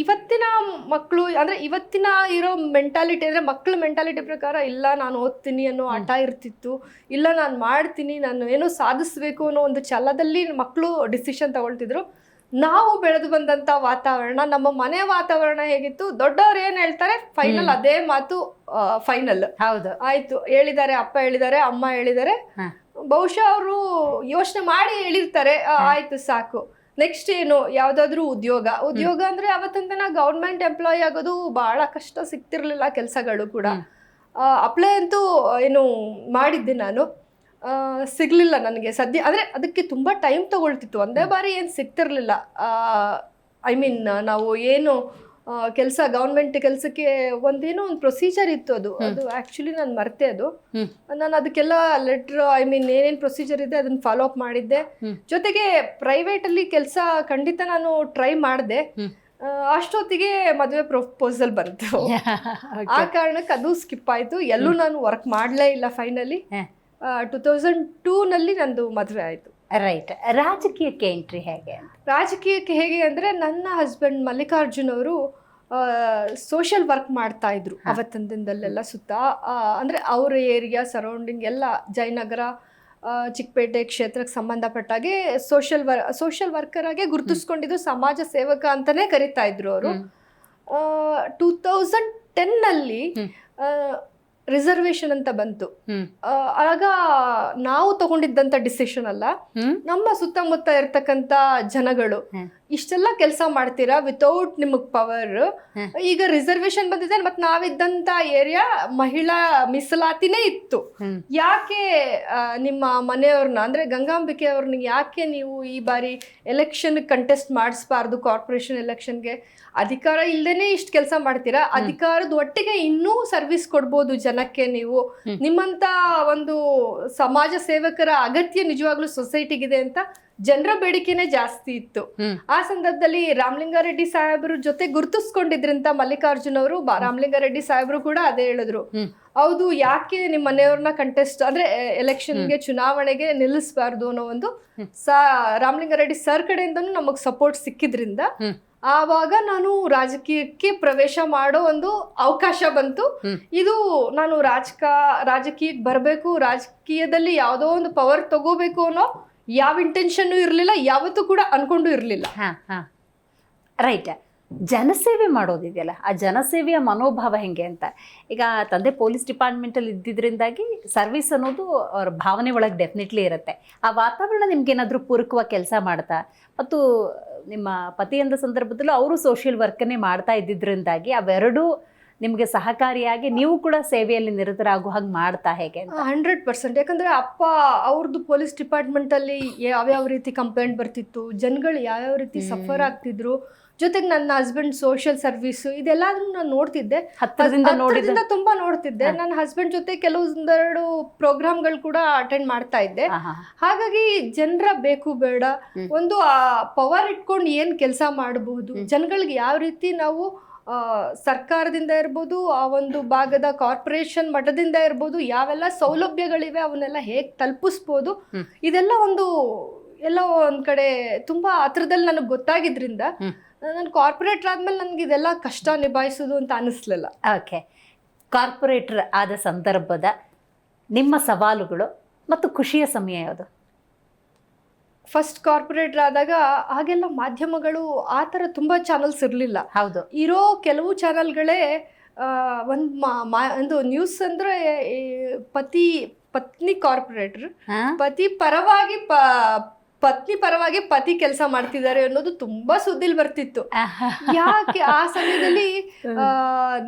Speaker 2: ಇವತ್ತಿನ ಮಕ್ಕಳು ಅಂದ್ರೆ ಇವತ್ತಿನ ಇರೋ ಮೆಂಟಾಲಿಟಿ ಅಂದ್ರೆ ಮಕ್ಕಳ ಮೆಂಟಾಲಿಟಿ ಪ್ರಕಾರ ಇಲ್ಲ ನಾನು ಓದ್ತೀನಿ ಅನ್ನೋ ಹಠ ಇರ್ತಿತ್ತು, ಇಲ್ಲ ನಾನು ಮಾಡ್ತೀನಿ, ನಾನು ಏನೋ ಸಾಧಿಸ್ಬೇಕು ಅನ್ನೋ ಒಂದು ಛಲದಲ್ಲಿ ಮಕ್ಕಳು ಡಿಸಿಷನ್ ತಗೊಳ್ತಿದ್ರು. ನಾವು ಬೆಳೆದು ಬಂದಂತ ವಾತಾವರಣ, ನಮ್ಮ ಮನೆ ವಾತಾವರಣ ಹೇಗಿತ್ತು, ದೊಡ್ಡವ್ರು ಏನ್ ಹೇಳ್ತಾರೆ ಫೈನಲ್ ಅದೇ ಮಾತು ಫೈನಲ್.
Speaker 1: ಹೌದು,
Speaker 2: ಆಯ್ತು ಹೇಳಿದ್ದಾರೆ, ಅಪ್ಪ ಹೇಳಿದ್ದಾರೆ, ಅಮ್ಮ ಹೇಳಿದ್ದಾರೆ, ಬಹುಶಃ ಅವರು ಯೋಚನೆ ಮಾಡಿ ಹೇಳಿರ್ತಾರೆ, ಆಯ್ತು ಸಾಕು. ನೆಕ್ಸ್ಟ್ ಏನು, ಯಾವ್ದಾದ್ರು ಉದ್ಯೋಗ ಅಂದ್ರೆ ಅವತ್ತಂತನ ಗೌರ್ಮೆಂಟ್ ಎಂಪ್ಲಾಯಿ ಆಗೋದು ಬಹಳ ಕಷ್ಟ, ಸಿಗ್ತಿರ್ಲಿಲ್ಲ ಕೆಲಸಗಳು ಕೂಡ. ಅಪ್ಲೈ ಅಂತೂ ಏನು ಮಾಡಿದ್ದೆ ನಾನು, ಸಿಗ್ಲಿಲ್ಲ ನನಗೆ ಸದ್ಯ. ಅಂದ್ರೆ ಅದಕ್ಕೆ ತುಂಬಾ ಟೈಮ್ ತಗೊಳ್ತಿತ್ತು, ಒಂದೇ ಬಾರಿ ಏನು ಸಿಗ್ತಿರ್ಲಿಲ್ಲ. ಐ ಮೀನ್ ನಾವು ಏನು ಕೆಲಸ ಗೌರ್ಮೆಂಟ್ ಕೆಲಸಕ್ಕೆ ಒಂದೇನೋ ಒಂದು ಪ್ರೊಸೀಜರ್ ಇತ್ತು, ಅದು ಆಕ್ಚುಲಿ ನಾನು ಮರ್ತೆ. ನಾನು ಅದಕ್ಕೆಲ್ಲ ಲೆಟ್ರ್ ಐ ಮೀನ್ ಏನೇನು ಪ್ರೊಸೀಜರ್ ಇದೆ ಅದನ್ನ ಫಾಲೋ ಅಪ್ ಮಾಡಿದ್ದೆ. ಜೊತೆಗೆ ಪ್ರೈವೇಟ್ ಅಲ್ಲಿ ಕೆಲಸ ಖಂಡಿತ ನಾನು ಟ್ರೈ ಮಾಡಿದೆ. ಅಷ್ಟೊತ್ತಿಗೆ ಮದುವೆ ಪ್ರಪೋಸಲ್ ಬಂತು, ಆ ಕಾರಣಕ್ಕೆ ಅದು ಸ್ಕಿಪ್ ಆಯ್ತು, ಎಲ್ಲೂ ನಾನು ವರ್ಕ್ ಮಾಡಲೇ ಇಲ್ಲ. ಫೈನಲಿ 2002 ನಲ್ಲಿ ನಂದು ಮದುವೆ ಆಯ್ತು.
Speaker 1: ರೈಟ್. ರಾಜಕೀಯಕ್ಕೆ ಎಂಟ್ರಿ ಹೇಗೆ?
Speaker 2: ರಾಜಕೀಯಕ್ಕೆ ಹೇಗೆ ಅಂದರೆ, ನನ್ನ ಹಸ್ಬೆಂಡ್ ಮಲ್ಲಿಕಾರ್ಜುನ್ ಅವರು ಸೋಷಿಯಲ್ ವರ್ಕ್ ಮಾಡ್ತಾ ಇದ್ರು ಅವತ್ತಿನ ದಿನದಲ್ಲೆಲ್ಲ ಸುತ್ತ. ಅಂದರೆ ಅವ್ರ ಏರಿಯಾ ಸರೌಂಡಿಂಗ್ ಎಲ್ಲ ಜಯನಗರ, ಚಿಕ್ಕಪೇಟೆ ಕ್ಷೇತ್ರಕ್ಕೆ ಸಂಬಂಧಪಟ್ಟಾಗೆ ಸೋಷಿಯಲ್ ವರ್ಕರ್ ಆಗಿ ಗುರುತಿಸ್ಕೊಂಡಿದ್ದು, ಸಮಾಜ ಸೇವಕ ಅಂತಾನೆ ಕರಿತಾ ಇದ್ರು ಅವರು. 2010 ನಲ್ಲಿ ರಿಸರ್ವೇಶನ್ ಅಂತ ಬಂತು. ಆಗ ನಾವು ತಗೊಂಡಿದ್ದಂತ ಡಿಸಿಷನ್ ಅಲ್ಲ, ನಮ್ಮ ಸುತ್ತಮುತ್ತ ಇರ್ತಕ್ಕಂತ ಜನಗಳು ಇಷ್ಟೆಲ್ಲ ಕೆಲಸ ಮಾಡ್ತೀರಾ ವಿತೌಟ್ ನಿಮಗ್ ಪವರ್, ಈಗ ರಿಸರ್ವೇಶನ್ ಬಂದಿದೆ, ಮತ್ತೆ ನಾವಿದ್ದಂತ ಏರಿಯಾ ಮಹಿಳಾ ಮೀಸಲಾತಿನೇ ಇತ್ತು, ಯಾಕೆ ನಿಮ್ಮ ಮನೆಯವ್ರನ್ನ ಅಂದ್ರೆ ಗಂಗಾಂಬಿಕೆ ಅವ್ರನ್ನ ಯಾಕೆ ನೀವು ಈ ಬಾರಿ ಎಲೆಕ್ಷನ್ ಕಂಟೆಸ್ಟ್ ಮಾಡಿಸ್ಬಾರ್ದು, ಕಾರ್ಪೊರೇಷನ್ ಎಲೆಕ್ಷನ್ಗೆ ಅಧಿಕಾರ ಇಲ್ದೇನೆ ಇಷ್ಟು ಕೆಲಸ ಮಾಡ್ತೀರಾ, ಅಧಿಕಾರದ ಒಟ್ಟಿಗೆ ಇನ್ನೂ ಸರ್ವಿಸ್ ಕೊಡ್ಬೋದು ಜನಕ್ಕೆ ನೀವು, ನಿಮ್ಮಂತ ಒಂದು ಸಮಾಜ ಸೇವಕರ ಅಗತ್ಯ ನಿಜವಾಗ್ಲೂ ಸೊಸೈಟಿಗಿದೆ ಅಂತ ಜನರ ಬೇಡಿಕೆನೆ ಜಾಸ್ತಿ ಇತ್ತು. ಆ ಸಂದರ್ಭದಲ್ಲಿ ರಾಮಲಿಂಗಾರೆಡ್ಡಿ ಸಾಹೇಬ್ರ ಜೊತೆ ಗುರುತಿಸ್ಕೊಂಡಿದ್ರಂತ ಮಲ್ಲಿಕಾರ್ಜುನ್ ಅವರು, ರಾಮಲಿಂಗಾರೆಡ್ಡಿ ಸಾಹೇಬ್ರು ಕೂಡ ಅದೇ ಹೇಳಿದ್ರು, ಹೌದು ಯಾಕೆ ನಿಮ್ಮ ಮನೆಯವ್ರನ್ನ ಕಂಟೆಸ್ಟ್ ಅಂದ್ರೆ ಎಲೆಕ್ಷನ್ಗೆ ಚುನಾವಣೆಗೆ ನಿಲ್ಲಿಸಬಾರ್ದು ಅನ್ನೋ ಒಂದು ರಾಮಲಿಂಗಾರೆಡ್ಡಿ ಸರ್ ಕಡೆಯಿಂದನೂ ನಮಗ್ ಸಪೋರ್ಟ್ ಸಿಕ್ಕಿದ್ರಿಂದ ಆವಾಗ ನಾನು ರಾಜಕೀಯಕ್ಕೆ ಪ್ರವೇಶ ಮಾಡೋ ಒಂದು ಅವಕಾಶ ಬಂತು. ಇದು ನಾನು ರಾಜಕೀಯಕ್ಕೆ ಬರಬೇಕು, ರಾಜಕೀಯದಲ್ಲಿ ಯಾವುದೋ ಒಂದು ಪವರ್ ತಗೋಬೇಕು ಅನ್ನೋ ಯಾವ ಇಂಟೆನ್ಷನ್ ಇರಲಿಲ್ಲ, ಯಾವತ್ತೂ ಕೂಡ ಅನ್ಕೊಂಡು ಇರಲಿಲ್ಲ.
Speaker 1: ರೈಟ್. ಜನಸೇವೆ ಮಾಡೋದಿದೆಯಲ್ಲ, ಆ ಜನಸೇವೆಯ ಮನೋಭಾವ ಹೆಂಗೆ ಅಂತ. ಈಗ ತಂದೆ ಪೊಲೀಸ್ ಡಿಪಾರ್ಟ್ಮೆಂಟಲ್ಲಿ ಇದ್ದಿದ್ರಿಂದಾಗಿ ಸರ್ವಿಸ್ ಅನ್ನೋದು ಅವ್ರ ಭಾವನೆ ಒಳಗೆ ಡೆಫಿನೆಟ್ಲಿ ಇರುತ್ತೆ. ಆ ವಾತಾವರಣ ನಿಮ್ಗೇನಾದರೂ ಪೂರಕವಾಗಿ ಕೆಲಸ ಮಾಡ್ತಾ, ಮತ್ತು ನಿಮ್ಮ ಪತಿ ಅಂದ ಸಂದರ್ಭದಲ್ಲೂ ಅವರು ಸೋಷಿಯಲ್ ವರ್ಕನ್ನೇ ಮಾಡ್ತಾ ಇದ್ದಿದ್ರಿಂದಾಗಿ ಅವೆರಡೂ ನಿಮಗೆ ಸಹಕಾರಿಯಾಗಿ ನೀವು ಕೂಡ ಸೇವೆಯಲ್ಲಿ ನಿರತರಾಗೋ ಹಾಗೆ ಮಾಡ್ತಾ ಹೇಗೆ?
Speaker 2: 100%. ಯಾಕಂದ್ರೆ ಅಪ್ಪ ಅವ್ರದ್ದು ಪೊಲೀಸ್ ಡಿಪಾರ್ಟ್ಮೆಂಟ್ ಅಲ್ಲಿ ಯಾವ್ಯಾವ ರೀತಿ ಕಂಪ್ಲೇಂಟ್ ಬರ್ತಿತ್ತು, ಜನಗಳು ಯಾವ್ಯಾವ ರೀತಿ ಸಫರ್ ಆಗ್ತಿದ್ರು, ಜೊತೆಗೆ ನನ್ನ ಹಸ್ಬೆಂಡ್ ಸೋಷಿಯಲ್ ಸರ್ವಿಸ್ ಇದೆಲ್ಲದನ್ನು ನಾನು ನೋಡ್ತಿದ್ದೆ,
Speaker 1: ಹತ್ತಿರದಿಂದ
Speaker 2: ತುಂಬಾ ನೋಡ್ತಿದ್ದೆ. ನನ್ನ ಹಸ್ಬೆಂಡ್ ಜೊತೆ ಕೆಲವೊಂದೆರಡು ಪ್ರೋಗ್ರಾಮ್ಗಳು ಕೂಡ ಅಟೆಂಡ್ ಮಾಡ್ತಾ ಇದ್ದೆ. ಹಾಗಾಗಿ ಜನರ ಬೇಕು ಬೇಡ ಒಂದು ಪವರ್ ಇಟ್ಕೊಂಡು ಏನ್ ಕೆಲಸ ಮಾಡಬಹುದು, ಜನಗಳಿಗೆ ಯಾವ ರೀತಿ ನಾವು ಸರ್ಕಾರದಿಂದ ಇರ್ಬೋದು, ಆ ಒಂದು ಭಾಗದ ಕಾರ್ಪೊರೇಷನ್ ಮಟ್ಟದಿಂದ ಇರ್ಬೋದು, ಯಾವೆಲ್ಲ ಸೌಲಭ್ಯಗಳಿವೆ ಅವನ್ನೆಲ್ಲ ಹೇಗೆ ತಲುಪಿಸ್ಬೋದು, ಇದೆಲ್ಲ ಎಲ್ಲೋ ಒಂದ್ ಕಡೆ ತುಂಬಾ ಹತ್ರದಲ್ಲಿ ನನಗೆ ಗೊತ್ತಾಗಿದ್ರಿಂದ ನಾನು ಕಾರ್ಪೊರೇಟರ್ ಆದ್ಮೇಲೆ ನನ್ಗೆ ಇದೆಲ್ಲ ಕಷ್ಟ ನಿಭಾಯಿಸೋದು ಅಂತ ಅನಿಸ್ಲಿಲ್ಲ.
Speaker 1: ಓಕೆ, ಕಾರ್ಪೊರೇಟರ್ ಆದ ಸಂದರ್ಭದ ನಿಮ್ಮ ಸವಾಲುಗಳು ಮತ್ತು ಖುಷಿಯ ಸಮಯ ಯಾವುದು?
Speaker 2: ಫಸ್ಟ್ ಕಾರ್ಪೊರೇಟರ್ ಆದಾಗ ಹಾಗೆಲ್ಲ ಮಾಧ್ಯಮಗಳು ಆ ಥರ ತುಂಬ ಚಾನಲ್ಸ್ ಇರಲಿಲ್ಲ.
Speaker 1: ಹೌದು,
Speaker 2: ಇರೋ ಕೆಲವು ಚಾನಲ್ಗಳೇ ಒಂದು ನ್ಯೂಸ್ ಅಂದರೆ ಪತ್ನಿ ಕಾರ್ಪೊರೇಟರ್, ಪತ್ನಿ ಪರವಾಗಿ ಪತಿ ಕೆಲಸ ಮಾಡ್ತಿದ್ದಾರೆ ಅನ್ನೋದು ತುಂಬಾ ಸುದ್ದಿಲ್ ಬರ್ತಿತ್ತು. ಯಾಕೆ ಆ ಸಮಯದಲ್ಲಿ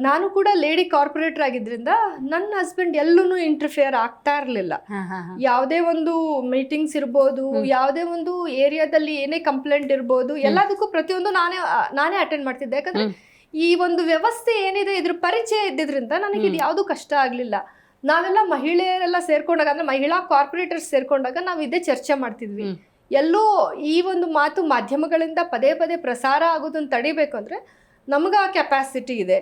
Speaker 2: ನಾನು ಕೂಡ ಲೇಡಿ ಕಾರ್ಪೊರೇಟರ್ ಆಗಿದ್ರಿಂದ ನನ್ನ ಹಸ್ಬೆಂಡ್ ಎಲ್ಲೂ ಇಂಟರ್ಫಿಯರ್ ಆಗ್ತಾ ಇರ್ಲಿಲ್ಲ. ಯಾವುದೇ ಒಂದು ಮೀಟಿಂಗ್ಸ್ ಇರ್ಬೋದು, ಯಾವುದೇ ಒಂದು ಏರಿಯಾದಲ್ಲಿ ಏನೇ ಕಂಪ್ಲೇಂಟ್ ಇರ್ಬೋದು, ಎಲ್ಲದಕ್ಕೂ ಪ್ರತಿಯೊಂದು ನಾನೇ ಅಟೆಂಡ್ ಮಾಡ್ತಿದ್ದೆ. ಯಾಕಂದ್ರೆ ಈ ಒಂದು ವ್ಯವಸ್ಥೆ ಏನಿದೆ ಇದ್ರ ಪರಿಚಯ ಇದ್ದಿದ್ರಿಂದ ನನಗೆ ಇದು ಯಾವುದು ಕಷ್ಟ ಆಗ್ಲಿಲ್ಲ. ನಾವೆಲ್ಲ ಮಹಿಳೆಯರೆಲ್ಲ ಸೇರ್ಕೊಂಡಾಗ, ಅಂದ್ರೆ ಮಹಿಳಾ ಕಾರ್ಪೊರೇಟರ್ಸ್ ಸೇರ್ಕೊಂಡಾಗ ನಾವು ಇದೇ ಚರ್ಚೆ ಮಾಡ್ತಿದ್ವಿ. ಎಲ್ಲೋ ಈ ಒಂದು ಮಾತು ಮಾಧ್ಯಮಗಳಿಂದ ಪದೇ ಪದೇ ಪ್ರಸಾರ ಆಗೋದನ್ನ ತಡಿಬೇಕು ಅಂದ್ರೆ ನಮ್ಗ ಆ ಕೆಪಾಸಿಟಿ ಇದೆ.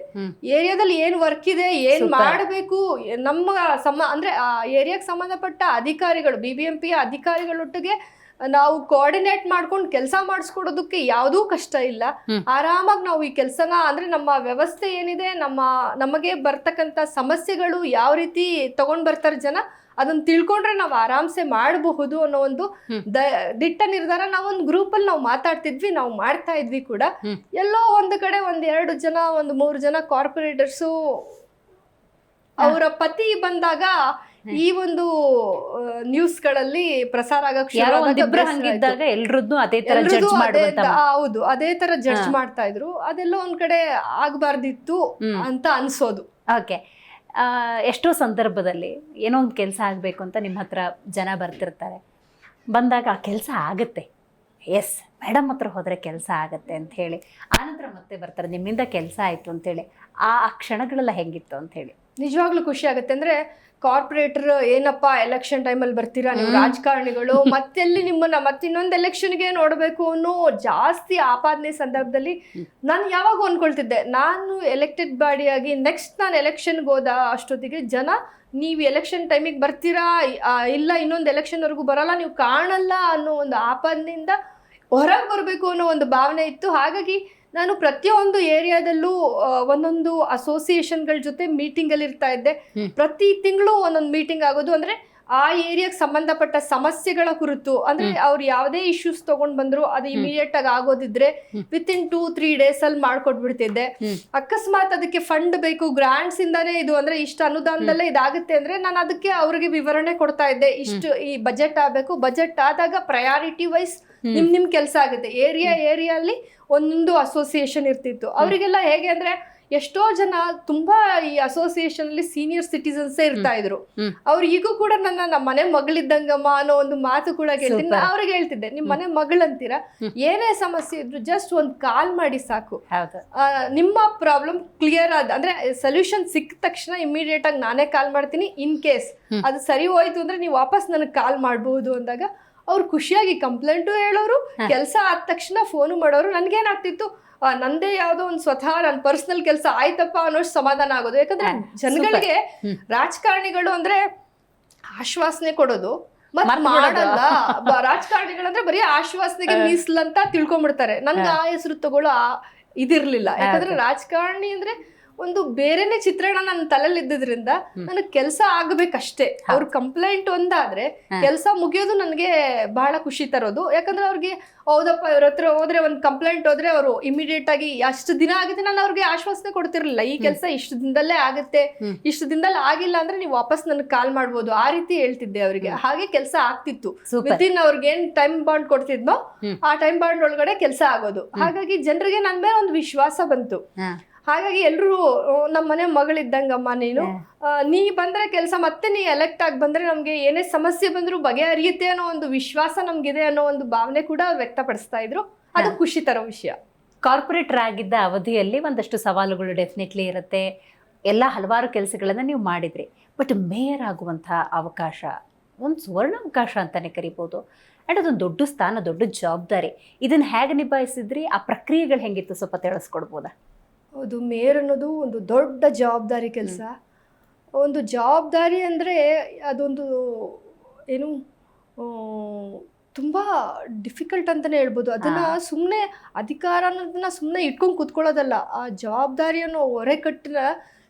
Speaker 2: ಏರಿಯಾದಲ್ಲಿ ಏನ್ ವರ್ಕ್ ಇದೆ, ಏನ್ ಮಾಡಬೇಕು, ನಮ್ಮ ಅಂದ್ರೆ ಆ ಏರಿಯಾಗೆ ಸಂಬಂಧಪಟ್ಟ ಅಧಿಕಾರಿಗಳು, BBMP ಅಧಿಕಾರಿಗಳೊಟ್ಟಿಗೆ ನಾವು ಕೋಆರ್ಡಿನೇಟ್ ಮಾಡ್ಕೊಂಡು ಕೆಲಸ ಮಾಡಿಸ್ಕೊಡೋದಕ್ಕೆ ಯಾವುದೂ ಕಷ್ಟ ಇಲ್ಲ. ಆರಾಮಾಗಿ ನಾವು ಈ ಕೆಲಸನ, ಅಂದ್ರೆ ನಮ್ಮ ವ್ಯವಸ್ಥೆ ಏನಿದೆ, ನಮಗೆ ಬರ್ತಕ್ಕಂಥ ಸಮಸ್ಯೆಗಳು ಯಾವ ರೀತಿ ತಗೊಂಡ್ ಬರ್ತಾರೆ ಜನ, ಅದನ್ನ ತಿಳ್ಕೊಂಡ್ರೆ ನಾವು ಆರಾಮ್ಸೆ ಮಾಡಬಹುದು ಅನ್ನೋ ಒಂದು ದಿಟ್ಟ ನಿರ್ಧಾರ ನಾವೊಂದು ಗ್ರೂಪ್ ಅಲ್ಲಿ ನಾವು ಮಾತಾಡ್ತಿದ್ವಿ, ನಾವು ಮಾಡ್ತಾ ಇದ್ವಿ ಕೂಡ. ಎಲ್ಲೋ ಒಂದು ಕಡೆ 1-2 ಜನ, 1-3 ಜನ ಕಾರ್ಪೊರೇಟರ್ಸು ಅವರ ಪತಿ ಬಂದಾಗ ಈ ಒಂದು ನ್ಯೂಸ್ಗಳಲ್ಲಿ ಪ್ರಸಾರ ಆಗಕ್ಕೆ ಹೌದು, ಅದೇ ತರ ಜಡ್ಜ್ ಮಾಡ್ತಾ ಇದ್ರು. ಅದೆಲ್ಲ ಒಂದ್ ಕಡೆ ಆಗ್ಬಾರ್ದಿತ್ತು ಅಂತ ಅನ್ಸೋದು.
Speaker 1: ಓಕೆ, ಎಷ್ಟೋ ಸಂದರ್ಭದಲ್ಲಿ ಏನೋ ಒಂದು ಕೆಲಸ ಆಗಬೇಕು ಅಂತ ನಿಮ್ಮ ಹತ್ರ ಜನ ಬರ್ತಿರ್ತಾರೆ. ಬಂದಾಗ ಆ ಕೆಲಸ ಆಗುತ್ತೆ, ಎಸ್ ಮೇಡಮ್ ಹತ್ರ ಹೋದರೆ ಕೆಲಸ ಆಗುತ್ತೆ ಅಂತ ಹೇಳಿ ಆನಂತರ ಮತ್ತೆ ಬರ್ತಾರೆ, ನಿಮ್ಮಿಂದ ಕೆಲಸ ಆಯಿತು ಅಂತೇಳಿ. ಆ ಕ್ಷಣಗಳೆಲ್ಲ ಹೆಂಗಿತ್ತು ಅಂತ ಹೇಳಿ
Speaker 2: ನಿಜವಾಗ್ಲೂ ಖುಷಿ ಆಗುತ್ತೆ. ಅಂದ್ರೆ ಕಾರ್ಪೊರೇಟರ್ ಏನಪ್ಪ ಎಲೆಕ್ಷನ್ ಟೈಮಲ್ಲಿ ಬರ್ತೀರಾ ನೀವು ರಾಜಕಾರಣಿಗಳು, ಮತ್ತೆಲ್ಲಿ ನಿಮ್ಮನ್ನ ಮತ್ತಿನ್ನೊಂದು ಎಲೆಕ್ಷನ್ಗೆ ನೋಡಬೇಕು ಅನ್ನೋ ಜಾಸ್ತಿ ಆಪಾದನೆ ಸಂದರ್ಭದಲ್ಲಿ ನಾನು ಯಾವಾಗ ಅನ್ಕೊಳ್ತಿದ್ದೆ, ನಾನು ಎಲೆಕ್ಟೆಡ್ ಬಾಡಿಯಾಗಿ ನೆಕ್ಸ್ಟ್ ನಾನು ಎಲೆಕ್ಷನ್ಗೆ ಹೋದ ಅಷ್ಟೊತ್ತಿಗೆ ಜನ ನೀವು ಎಲೆಕ್ಷನ್ ಟೈಮಿಗೆ ಬರ್ತೀರಾ, ಇಲ್ಲ ಇನ್ನೊಂದು ಎಲೆಕ್ಷನ್ವರೆಗೂ ಬರಲ್ಲ, ನೀವು ಕಾಣಲ್ಲ ಅನ್ನೋ ಒಂದು ಆಪಾದನೆಯಿಂದ ಹೊರಗೆ ಬರಬೇಕು ಅನ್ನೋ ಒಂದು ಭಾವನೆ ಇತ್ತು. ಹಾಗಾಗಿ ನಾನು ಪ್ರತಿಯೊಂದು ಏರಿಯಾದಲ್ಲೂ ಒಂದೊಂದು ಅಸೋಸಿಯೇಷನ್ಗಳ ಜೊತೆ ಮೀಟಿಂಗ್ ಅಲ್ಲಿ ಇರ್ತಾ ಇದ್ದೆ. ಪ್ರತಿ ತಿಂಗಳು ಒಂದೊಂದು ಮೀಟಿಂಗ್ ಆಗೋದು. ಅಂದ್ರೆ ಆ ಏರಿಯಾಗೆ ಸಂಬಂಧಪಟ್ಟ ಸಮಸ್ಯೆಗಳ ಕುರಿತು, ಅಂದ್ರೆ ಅವ್ರು ಯಾವುದೇ ಇಶ್ಯೂಸ್ ತಗೊಂಡ್ ಬಂದ್ರು ಅದು ಇಮಿಡಿಯೇಟ್ ಆಗಿ ಆಗೋದಿದ್ರೆ ವಿತಿನ್ 2-3 ಡೇಸ್ ಅಲ್ಲಿ ಮಾಡ್ಕೊಟ್ಬಿಡ್ತಿದ್ದೆ. ಅಕಸ್ಮಾತ್ ಅದಕ್ಕೆ ಫಂಡ್ ಬೇಕು, ಗ್ರಾಂಟ್ಸ್ ಇಂದಾನೇ ಇದು, ಅಂದ್ರೆ ಇಷ್ಟು ಅನುದಾನದಲ್ಲೇ ಇದಾಗುತ್ತೆ ಅಂದ್ರೆ ನಾನು ಅದಕ್ಕೆ ಅವ್ರಿಗೆ ವಿವರಣೆ ಕೊಡ್ತಾ ಇದ್ದೆ. ಇಷ್ಟು ಈ ಬಜೆಟ್ ಆಗ್ಬೇಕು, ಬಜೆಟ್ ಆದಾಗ ಪ್ರಯಾರಿಟಿ ವೈಸ್ ನಿಮ್ ಕೆಲಸ ಆಗುತ್ತೆ. ಏರಿಯಾ ಅಲ್ಲಿ ಒಂದೊಂದು ಅಸೋಸಿಯೇಷನ್ ಇರ್ತಿತ್ತು. ಅವರಿಗೆಲ್ಲ ಹೇಗೆ ಅಂದ್ರೆ ಎಷ್ಟೋ ಜನ ತುಂಬಾ ಈ ಅಸೋಸಿಯೇಷನ್ ಅಲ್ಲಿ ಸೀನಿಯರ್ ಸಿಟಿಸನ್ಸೇ ಇರ್ತಾ ಇದ್ರು. ಅವ್ರು ಈಗೂ ಕೂಡ ನಮ್ಮ ಮನೆ ಮಗಳಿದ್ದಂಗಮ್ಮ ಅನ್ನೋ ಒಂದು ಮಾತು ಕೂಡ ಕೇಳ್ತೀನಿ. ಅವ್ರಿಗೆ ಹೇಳ್ತಿದ್ದೆ, ನಿಮ್ ಮನೆ ಮಗಳಂತೀರಾ, ಏನೇ ಸಮಸ್ಯೆ ಇದ್ರು ಜಸ್ಟ್ ಒಂದ್ ಕಾಲ್ ಮಾಡಿ ಸಾಕು, ನಿಮ್ಮ ಪ್ರಾಬ್ಲಮ್ ಕ್ಲಿಯರ್ ಅಂದ್ರೆ ಸೊಲ್ಯೂಷನ್ ಸಿಕ್ಕ ತಕ್ಷಣ ಇಮಿಡಿಯೇಟ್ ಆಗಿ ನಾನೇ ಕಾಲ್ ಮಾಡ್ತೀನಿ. ಇನ್ ಕೇಸ್ ಅದು ಸರಿ ಹೋಯ್ತು ಅಂದ್ರೆ ನೀವು ವಾಪಸ್ ನನಗೆ ಕಾಲ್ ಮಾಡಬಹುದು ಅಂದಾಗ ಅವ್ರು ಖುಷಿಯಾಗಿ ಕಂಪ್ಲೇಂಟು ಹೇಳೋರು, ಕೆಲಸ ಆದ ತಕ್ಷಣ ಫೋನು ಮಾಡೋರು. ನನ್ಗೇನಾಗ್ತಿತ್ತು, ನಂದೇ ಯಾವ್ದೋ ಒಂದು ಸ್ವತಃ ನನ್ನ ಪರ್ಸನಲ್ ಕೆಲಸ ಆಯ್ತಪ್ಪ ಅನ್ನೋಷ್ಟು ಸಮಾಧಾನ ಆಗೋದು. ಯಾಕಂದ್ರೆ ಜನಗಳಿಗೆ ರಾಜಕಾರಣಿಗಳು ಅಂದ್ರೆ ಆಶ್ವಾಸನೆ ಕೊಡೋದು ಮತ್ ಮಾಡಲ್ಲ. ರಾಜಕಾರಣಿಗಳಂದ್ರೆ ಬರೀ ಆಶ್ವಾಸನೆಗೆ ಮೀಸಲಂತ ತಿಳ್ಕೊಂಡ್ಬಿಡ್ತಾರೆ. ನನ್ಗೆ ಆ ಹೆಸರು ತಗೊಳ್ಳೋ ಇದಿರ್ಲಿಲ್ಲ. ಯಾಕಂದ್ರೆ ರಾಜಕಾರಣಿ ಅಂದ್ರೆ ಒಂದು ಬೇರೆನೆ ಚಿತ್ರಣ ನನ್ನ ತಲೆಯಲ್ಲಿ ಇದ್ದಿದ್ರಿಂದ ನನಗೆ ಕೆಲಸ ಆಗ್ಬೇಕಷ್ಟೇ. ಅವ್ರ ಕಂಪ್ಲೇಂಟ್ ಒಂದಾದ್ರೆ ಕೆಲಸ ಮುಗಿಯೋದು ನನಗೆ ಬಹಳ ಖುಷಿ ತರೋದು. ಯಾಕಂದ್ರೆ ಅವ್ರಿಗೆ ಹೌದಪ್ಪ ಇವ್ರ ಹತ್ರ ಹೋದ್ರೆ ಒಂದ್ ಕಂಪ್ಲೇಂಟ್ ಹೋದ್ರೆ ಅವರು ಇಮಿಡಿಯೇಟ್ ಆಗಿ ಅಷ್ಟು ದಿನ ಆಗುತ್ತೆ, ನಾನು ಅವ್ರಿಗೆ ಆಶ್ವಾಸನೆ ಕೊಡ್ತಿರ್ಲಿಲ್ಲ. ಈ ಕೆಲಸ ಇಷ್ಟು ದಿನದಲ್ಲೇ ಆಗುತ್ತೆ, ಇಷ್ಟು ದಿನದಲ್ಲಿ ಆಗಿಲ್ಲ ಅಂದ್ರೆ ನೀವು ವಾಪಸ್ ನನಗೆ ಕಾಲ್ ಮಾಡ್ಬೋದು, ಆ ರೀತಿ ಹೇಳ್ತಿದ್ದೆ ಅವ್ರಿಗೆ. ಹಾಗೆ ಕೆಲಸ ಆಗ್ತಿತ್ತು. ವಿತಿನ್ ಅವ್ರಿಗೆ ಏನ್ ಟೈಮ್ ಬಾಂಡ್ ಕೊಡ್ತಿದ್ನೋ ಆ ಟೈಮ್ ಬಾಂಡ್ ಒಳಗಡೆ ಕೆಲಸ ಆಗೋದು. ಹಾಗಾಗಿ ಜನರಿಗೆ ನನ್ ಮೇಲೆ ಒಂದು ವಿಶ್ವಾಸ ಬಂತು. ಹಾಗಾಗಿ ಎಲ್ರು ನಮ್ಮ ಮನೆ ಮಗಳಿದ್ದಂಗಮ್ಮ ನೀ ಬಂದ್ರೆ ಕೆಲಸ, ಮತ್ತೆ ನೀ ಎಲೆಕ್ಟ್ ಆಗಿ ಬಂದ್ರೆ ನಮ್ಗೆ ಏನೇ ಸಮಸ್ಯೆ ಬಂದ್ರು ಬಗೆಹರಿಯುತ್ತೆ ಅನ್ನೋ ಒಂದು ವಿಶ್ವಾಸ ನಮ್ಗಿದೆ ಅನ್ನೋ ಒಂದು ಭಾವನೆ ಕೂಡ ವ್ಯಕ್ತಪಡಿಸ್ತಾ ಇದ್ರು. ಅದು ಖುಷಿ ತರೋ ವಿಷಯ.
Speaker 1: ಕಾರ್ಪೊರೇಟರ್ ಆಗಿದ್ದ ಅವಧಿಯಲ್ಲಿ ಒಂದಷ್ಟು ಸವಾಲುಗಳು ಡೆಫಿನೆಟ್ಲಿ ಇರುತ್ತೆ, ಎಲ್ಲ ಹಲವಾರು ಕೆಲಸಗಳನ್ನು ನೀವು ಮಾಡಿದ್ರಿ. ಬಟ್ ಮೇಯರ್ ಆಗುವಂಥ ಅವಕಾಶ ಒಂದು ಸುವರ್ಣಾವಕಾಶ ಅಂತಲೇ ಕರಿಬೋದು. ಆ್ಯಂಡ್ ಅದೊಂದು ದೊಡ್ಡ ಸ್ಥಾನ, ದೊಡ್ಡ ಜವಾಬ್ದಾರಿ. ಇದನ್ನು ಹೇಗೆ ನಿಭಾಯಿಸಿದ್ರಿ? ಆ ಪ್ರಕ್ರಿಯೆಗಳು ಹೆಂಗಿತ್ತು ಸ್ವಲ್ಪ ತಿಳಿಸ್ಕೊಡ್ಬೋದಾ?
Speaker 2: ಹೌದು, ಮೇಯರ್ ಅನ್ನೋದು ಒಂದು ದೊಡ್ಡ ಜವಾಬ್ದಾರಿ ಕೆಲಸ. ಒಂದು ಜವಾಬ್ದಾರಿ ಅಂದರೆ ಅದೊಂದು ಏನು ತುಂಬ ಡಿಫಿಕಲ್ಟ್ ಅಂತಲೇ ಹೇಳ್ಬೋದು. ಅದನ್ನು ಸುಮ್ಮನೆ ಅಧಿಕಾರ ಅನ್ನೋದನ್ನ ಸುಮ್ಮನೆ ಇಟ್ಕೊಂಡು ಕೂತ್ಕೊಳ್ಳೋದಲ್ಲ. ಆ ಜವಾಬ್ದಾರಿಯನ್ನು ಹೊರೆ ಕಟ್ಟಿನ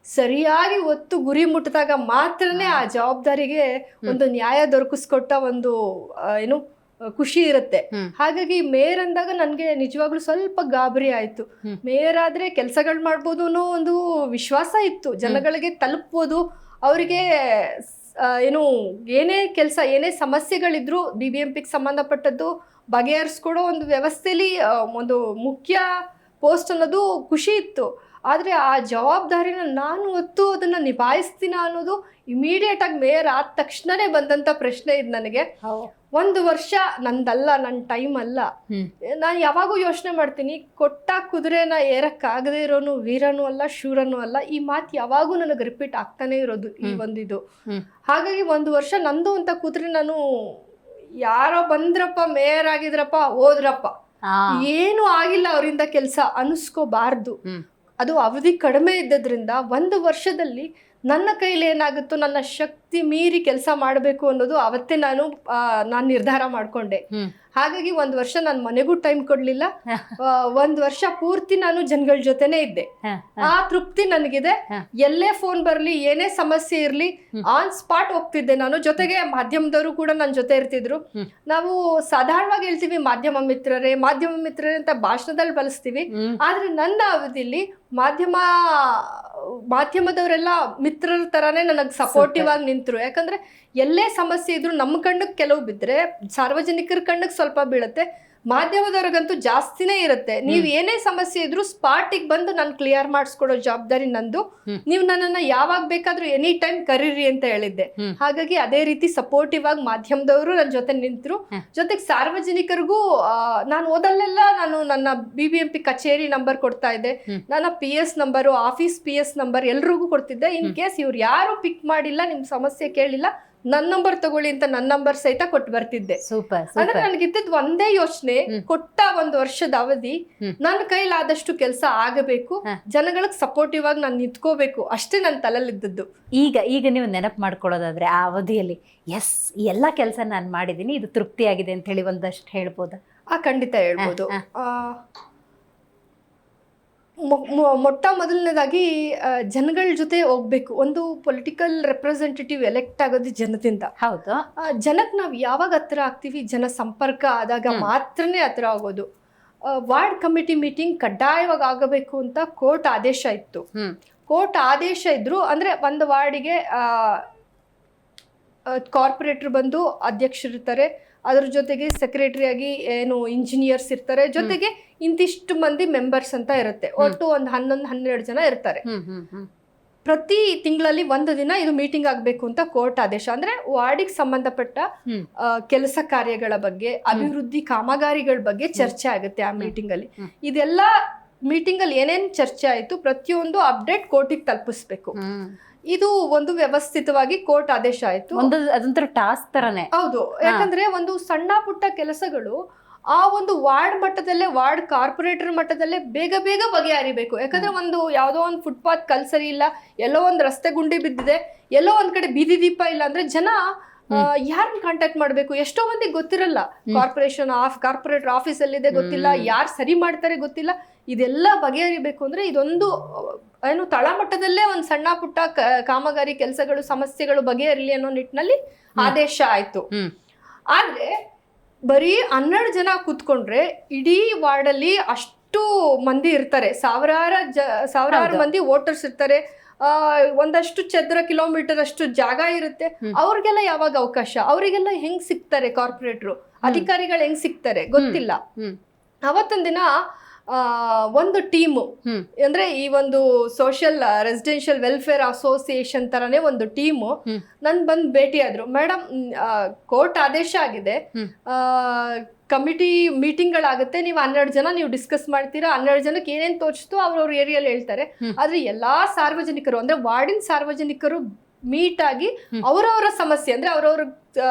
Speaker 2: ಸರಿಯಾಗಿ ಒತ್ತು ಗುರಿ ಮುಟ್ಟಿದಾಗ ಮಾತ್ರನೇ ಆ ಜವಾಬ್ದಾರಿಗೆ ಒಂದು ನ್ಯಾಯ ದೊರಕಿಸ್ಕೊಟ್ಟ ಒಂದು ಏನು ಖುಷಿ ಇರುತ್ತೆ. ಹಾಗಾಗಿ ಮೇಯರ್ ಅಂದಾಗ ನನಗೆ ನಿಜವಾಗ್ಲೂ ಸ್ವಲ್ಪ ಗಾಬರಿ ಆಯ್ತು. ಮೇಯರ್ ಆದ್ರೆ ಕೆಲಸಗಳು ಮಾಡ್ಬೋದು ಅನ್ನೋ ಒಂದು ವಿಶ್ವಾಸ ಇತ್ತು, ಜನಗಳಿಗೆ ತಲುಪ್ಬೋದು, ಅವರಿಗೆ ಏನು ಏನೇ ಕೆಲಸ ಏನೇ ಸಮಸ್ಯೆಗಳಿದ್ರು BBMPಗೆ ಸಂಬಂಧಪಟ್ಟದ್ದು ಬಗೆಹರಿಸ್ಕೊಡೋ ಒಂದು ವ್ಯವಸ್ಥೆಯಲ್ಲಿ ಒಂದು ಮುಖ್ಯ ಪೋಸ್ಟ್ ಅನ್ನೋದು ಖುಷಿ ಇತ್ತು. ಆದರೆ ಆ ಜವಾಬ್ದಾರಿನ ನಾನು ಹೊತ್ತು ಅದನ್ನು ನಿಭಾಯಿಸ್ತೀನ ಅನ್ನೋದು ಇಮಿಡಿಯೇಟ್ ಆಗಿ ಮೇಯರ್ ಆದ ತಕ್ಷಣನೇ ಬಂದಂಥ ಪ್ರಶ್ನೆ ಇದು ನನಗೆ. 1 ವರ್ಷ ನಂದಲ್ಲ, ನನ್ನ ಟೈಮ್ ಅಲ್ಲ. ನಾನು ಯಾವಾಗೂ ಯೋಚನೆ ಮಾಡ್ತೀನಿ, ಕೊಟ್ಟ ಕುದುರೆನ ಏರಕ್ಕಾಗದೇ ಇರೋನು ವೀರನೂ ಅಲ್ಲ, ಶೂರನೂ ಅಲ್ಲ. ಈ ಮಾತು ಯಾವಾಗೂ ನನಗೆ ರಿಪೀಟ್ ಆಗ್ತಾನೆ ಇರೋದು ಈ ಒಂದಿದು. ಹಾಗಾಗಿ 1 ವರ್ಷ ನಂದು ಅಂತ ಕೂತ್ರೆ ನಾನು ಯಾರೋ ಬಂದ್ರಪ್ಪ ಮೇಯರ್ ಆಗಿದ್ರಪ್ಪ ಹೋದ್ರಪ್ಪ, ಏನು ಆಗಿಲ್ಲ ಅವರಿಂದ ಕೆಲಸ ಅನಿಸ್ಕೋಬಾರ್ದು. ಅದು ಅವಧಿ ಕಡಿಮೆ ಇದ್ದದ್ರಿಂದ 1 ವರ್ಷದಲ್ಲಿ ನನ್ನ ಕೈಲಿ ಏನಾಗುತ್ತೋ ನನ್ನ ಶಕ್ತಿ ಮೀರಿ ಕೆಲಸ ಮಾಡಬೇಕು ಅನ್ನೋದು ಅವತ್ತೇ ನಾನು ನಿರ್ಧಾರ ಮಾಡ್ಕೊಂಡೆ. ಹಾಗಾಗಿ 1 ವರ್ಷ ನಾನು ಮನೆಗೂ ಟೈಮ್ ಕೊಡ್ಲಿಲ್ಲ. 1 ವರ್ಷ ಪೂರ್ತಿ ನಾನು ಜನಗಳ ಜೊತೆನೆ ಇದ್ದೆ. ಆ ತೃಪ್ತಿ ನನಗಿದೆ. ಎಲ್ಲೇ ಫೋನ್ ಬರ್ಲಿ, ಏನೇ ಸಮಸ್ಯೆ ಇರ್ಲಿ, ಆನ್ ಸ್ಪಾಟ್ ಹೋಗ್ತಿದ್ದೆ ನಾನು. ಜೊತೆಗೆ ಮಾಧ್ಯಮದವರು ಕೂಡ ನನ್ನ ಜೊತೆ ಇರ್ತಿದ್ರು. ನಾವು ಸಾಧಾರಣವಾಗಿ ಹೇಳ್ತೀವಿ ಮಾಧ್ಯಮ ಮಿತ್ರರೇ ಅಂತ ಭಾಷಣದಲ್ಲಿ ಬಳಸ್ತೀವಿ. ಆದ್ರೆ ನನ್ನ ಅವಧಿಲಿ ಮಾಧ್ಯಮದವರೆಲ್ಲ ಮಿತ್ರರ ತರಾನೇ ನನಗೆ ಸಪೋರ್ಟಿವ್ ಆಗಿ ನಿಂತರು. ಯಾಕಂದ್ರೆ ಎಲ್ಲೇ ಸಮಸ್ಯೆ ಇದ್ರು ನಮ್ಮ ಕಣ್ಣಿಗೆ ಕೆಲವು ಬಿದ್ರೆ ಸಾರ್ವಜನಿಕರ ಕಣ್ಣಿಗೆ ಸ್ವಲ್ಪ ಬೀಳುತ್ತೆ, ಮಾಧ್ಯಮದವ್ರಿಗಂತೂ ಜಾಸ್ತಿನೇ ಇರುತ್ತೆ. ನೀವು ಏನೇ ಸಮಸ್ಯೆ ಇದ್ರು ಸ್ಪಾಟಿಗೆ ಬಂದು ನಾನು ಕ್ಲಿಯರ್ ಮಾಡಿಸ್ಕೊಡೋ ಜವಾಬ್ದಾರಿ ನಂದು. ನೀವು ನನ್ನನ್ನ ಯಾವಾಗ ಬೇಕಾದ್ರೂ ಎನಿ ಟೈಮ್ ಕರೀರಿ ಅಂತ ಹೇಳಿದ್ದೆ. ಹಾಗಾಗಿ ಅದೇ ರೀತಿ ಸಪೋರ್ಟಿವ್ ಆಗಿ ಮಾಧ್ಯಮದವರು ನನ್ನ ಜೊತೆ ನಿಂತರು. ಜೊತೆಗೆ ಸಾರ್ವಜನಿಕರಿಗೂ ನಾನು ಓದಲ್ಲೆಲ್ಲ ನಾನು ನನ್ನ BBMP ಕಚೇರಿ ನಂಬರ್ ಕೊಡ್ತಾ ಇದ್ದೆ, ನನ್ನ PS number, office PS number ಎಲ್ರಿಗೂ ಕೊಡ್ತಿದ್ದೆ. ಇನ್ ಕೇಸ್ ಇವ್ರು ಯಾರು ಪಿಕ್ ಮಾಡಿಲ್ಲ, ನಿಮ್ ಸಮಸ್ಯೆ ಕೇಳಿಲ್ಲ, ನನ್ನ ನಂಬರ್ ತಗೊಳ್ಳಿ ಅಂತ ನನ್ನ ನಂಬರ್ ಸಹಿತ ಕೊಟ್ಟು ಬರ್ತಿದ್ದೆ. ಅಂದ್ರೆ ನನಗಿದ್ದದ್ ಒಂದೇ ಯೋಚನೆ, ಕೊಟ್ಟ 1 ವರ್ಷದ ಅವಧಿ ನನ್ನ ಕೈಲಾದಷ್ಟು ಕೆಲಸ ಆಗಬೇಕು, ಜನಗಳಿಗೆ ಸಪೋರ್ಟಿವ್ ಆಗಿ ನಾನು ನಿಂತ್ಕೋಬೇಕು, ಅಷ್ಟೇ ನನ್ನ ತಲೆಯಲ್ಲಿದ್ದದ್ದು.
Speaker 1: ಈಗ ನೀವು ನೆನಪು ಮಾಡ್ಕೊಳ್ಳೋದಾದ್ರೆ ಆ ಅವಧಿಯಲ್ಲಿ ಎಸ್ ಎಲ್ಲ ಕೆಲಸ ನಾನು ಮಾಡಿದ್ದೀನಿ, ಇದು ತೃಪ್ತಿಯಾಗಿದೆ ಅಂತ ಹೇಳಿ ಒಂದಷ್ಟು ಹೇಳ್ಬೋದಾ?
Speaker 2: ಖಂಡಿತ ಹೇಳ್ಬೋದು. ಮೊಟ್ಟ ಮೊದಲನೇದಾಗಿ ಜನಗಳ ಜೊತೆ ಹೋಗ್ಬೇಕು. ಒಂದು ಪೊಲಿಟಿಕಲ್ ರೆಪ್ರೆಸೆಂಟೇಟಿವ್ ಎಲೆಕ್ಟ್ ಆಗೋದು ಜನದಿಂದ.
Speaker 1: ಹೌದು.
Speaker 2: ಜನಕ್ಕೆ ನಾವು ಯಾವಾಗ ಹತ್ರ ಆಗ್ತೀವಿ, ಜನ ಸಂಪರ್ಕ ಆದಾಗ ಮಾತ್ರನೇ ಹತ್ರ ಆಗೋದು. ವಾರ್ಡ್ ಕಮಿಟಿ ಮೀಟಿಂಗ್ ಕಡ್ಡಾಯವಾಗಿ ಆಗಬೇಕು ಅಂತ ಕೋರ್ಟ್ ಆದೇಶ ಇತ್ತು. ಕೋರ್ಟ್ ಆದೇಶ ಇದ್ರು ಅಂದ್ರೆ ಒಂದು ವಾರ್ಡಿಗೆ ಕಾರ್ಪೊರೇಟರ್ ಬಂದು ಅಧ್ಯಕ್ಷರಿರ್ತಾರೆ, ಅದ್ರ ಜೊತೆಗೆ ಸೆಕ್ರೆಟರಿ ಆಗಿ ಏನು ಇಂಜಿನಿಯರ್ಸ್ ಇರ್ತಾರೆ, ಜೊತೆಗೆ ಇಂತಿಷ್ಟು ಮಂದಿ ಮೆಂಬರ್ಸ್ ಅಂತ ಇರುತ್ತೆ. ಒಟ್ಟು ಒಂದು 11-12 ಜನ ಇರ್ತಾರೆ. ಪ್ರತಿ ತಿಂಗಳಲ್ಲಿ 1 ದಿನ ಇದು ಮೀಟಿಂಗ್ ಆಗ್ಬೇಕು ಅಂತ ಕೋರ್ಟ್ ಆದೇಶ. ಅಂದ್ರೆ ವಾರ್ಡಿಗೆ ಸಂಬಂಧಪಟ್ಟ ಕೆಲಸ ಕಾರ್ಯಗಳ ಬಗ್ಗೆ, ಅಭಿವೃದ್ಧಿ ಕಾಮಗಾರಿಗಳ ಬಗ್ಗೆ ಚರ್ಚೆ ಆಗುತ್ತೆ ಆ ಮೀಟಿಂಗ್ ಅಲ್ಲಿ. ಇದೆಲ್ಲ ಮೀಟಿಂಗ್ ಅಲ್ಲಿ ಏನೇನ್ ಚರ್ಚೆ ಆಯ್ತು ಪ್ರತಿಯೊಂದು ಅಪ್ಡೇಟ್ ಕೋರ್ಟಿಗೆ ತಲುಪಿಸ್ಬೇಕು. ಇದು ಒಂದು ವ್ಯವಸ್ಥಿತವಾಗಿ ಕೋರ್ಟ್ ಆದೇಶ ಆಯ್ತು.
Speaker 1: ಅದೊಂಥರ ಟಾಸ್ಕ್ ತರನೇ.
Speaker 2: ಹೌದು, ಯಾಕಂದ್ರೆ ಒಂದು ಸಣ್ಣ ಪುಟ್ಟ ಕೆಲಸಗಳು ಆ ಒಂದು ವಾರ್ಡ್ ಮಟ್ಟದಲ್ಲೇ, ವಾರ್ಡ್ ಕಾರ್ಪೊರೇಟರ್ ಮಟ್ಟದಲ್ಲೇ ಬೇಗ ಬೇಗ ಬಗೆಹರಿಬೇಕು. ಯಾಕಂದ್ರೆ ಒಂದು ಯಾವುದೋ ಒಂದು ಫುಟ್ಪಾತ್ ಕಲ್ ಸರಿ ಇಲ್ಲ, ಎಲ್ಲೋ ಒಂದು ರಸ್ತೆ ಗುಂಡಿ ಬಿದ್ದಿದೆ, ಎಲ್ಲೋ ಒಂದ್ ಕಡೆ ಬೀದಿ ದೀಪ ಇಲ್ಲ ಅಂದ್ರೆ ಜನ ಯಾರನ್ನ ಕಾಂಟ್ಯಾಕ್ಟ್ ಮಾಡ್ಬೇಕು, ಎಷ್ಟೋ ಮಂದಿಗೆ ಗೊತ್ತಿರಲ್ಲ. ಕಾರ್ಪೊರೇಟರ್ ಆಫೀಸ್ ಎಲ್ಲಿದೆ ಗೊತ್ತಿಲ್ಲ, ಯಾರು ಸರಿ ಮಾಡ್ತಾರೆ ಗೊತ್ತಿಲ್ಲ. ಇದೆಲ್ಲ ಬಗೆಹರಿಬೇಕು ಅಂದ್ರೆ ಇದೊಂದು ಏನು ತಳಮಟ್ಟದಲ್ಲೇ ಒಂದು ಸಣ್ಣ ಪುಟ್ಟ ಕಾಮಗಾರಿ ಕೆಲಸಗಳು, ಸಮಸ್ಯೆಗಳು ಬಗೆಹರಿಲಿ ಅನ್ನೋ ನಿಟ್ಟಿನಲ್ಲಿ ಆದೇಶ ಆಯ್ತು. ಆದ್ರೆ ಬರೀ 12 ಜನ ಕೂತ್ಕೊಂಡ್ರೆ ಇಡೀ ವಾರ್ಡಲ್ಲಿ ಅಷ್ಟು ಮಂದಿ ಇರ್ತಾರೆ, ಸಾವಿರಾರು ಮಂದಿ ವೋಟರ್ಸ್ ಇರ್ತಾರೆ, ಒಂದಷ್ಟು ಚದರ ಕಿಲೋಮೀಟರ್ ಅಷ್ಟು ಜಾಗ ಇರುತ್ತೆ. ಅವ್ರಿಗೆಲ್ಲ ಯಾವಾಗ ಅವಕಾಶ, ಅವರಿಗೆಲ್ಲ ಹೆಂಗ್ ಸಿಗ್ತಾರೆ ಕಾರ್ಪೊರೇಟ್ರು, ಅಧಿಕಾರಿಗಳು ಹೆಂಗ್ ಸಿಗ್ತಾರೆ ಗೊತ್ತಿಲ್ಲ. ಅವತ್ತೊಂದಿನ ಒಂದು ಟೀಮು ಅಂದ್ರೆ ಈ ಒಂದು ಸೋಷಿಯಲ್ ರೆಸಿಡೆನ್ಷಿಯಲ್ ವೆಲ್ಫೇರ್ ಅಸೋಸಿಯೇಷನ್ ತರನೇ ಒಂದು ಟೀಮು ನನ್ ಬಂದ್ ಭೇಟಿ ಆದ್ರು. ಮೇಡಮ್, ಕೋರ್ಟ್ ಆದೇಶ ಆಗಿದೆ, ಕಮಿಟಿ ಮೀಟಿಂಗ್ಗಳಾಗುತ್ತೆ, ನೀವು 12 ಜನ ನೀವು ಡಿಸ್ಕಸ್ ಮಾಡ್ತೀರಾ, 12 ಜನಕ್ಕೆ ಏನೇನ್ ತೋಚಿಸ್ತೋ ಅವ್ರವ್ರ ಏರಿಯಲ್ಲಿ ಹೇಳ್ತಾರೆ. ಆದ್ರೆ ಎಲ್ಲಾ ಸಾರ್ವಜನಿಕರು ಅಂದ್ರೆ ವಾರ್ಡಿನ ಸಾರ್ವಜನಿಕರು ಮೀಟ್ ಆಗಿ ಅವರವರ ಸಮಸ್ಯೆ ಅಂದ್ರೆ ಅವ್ರವ್ರ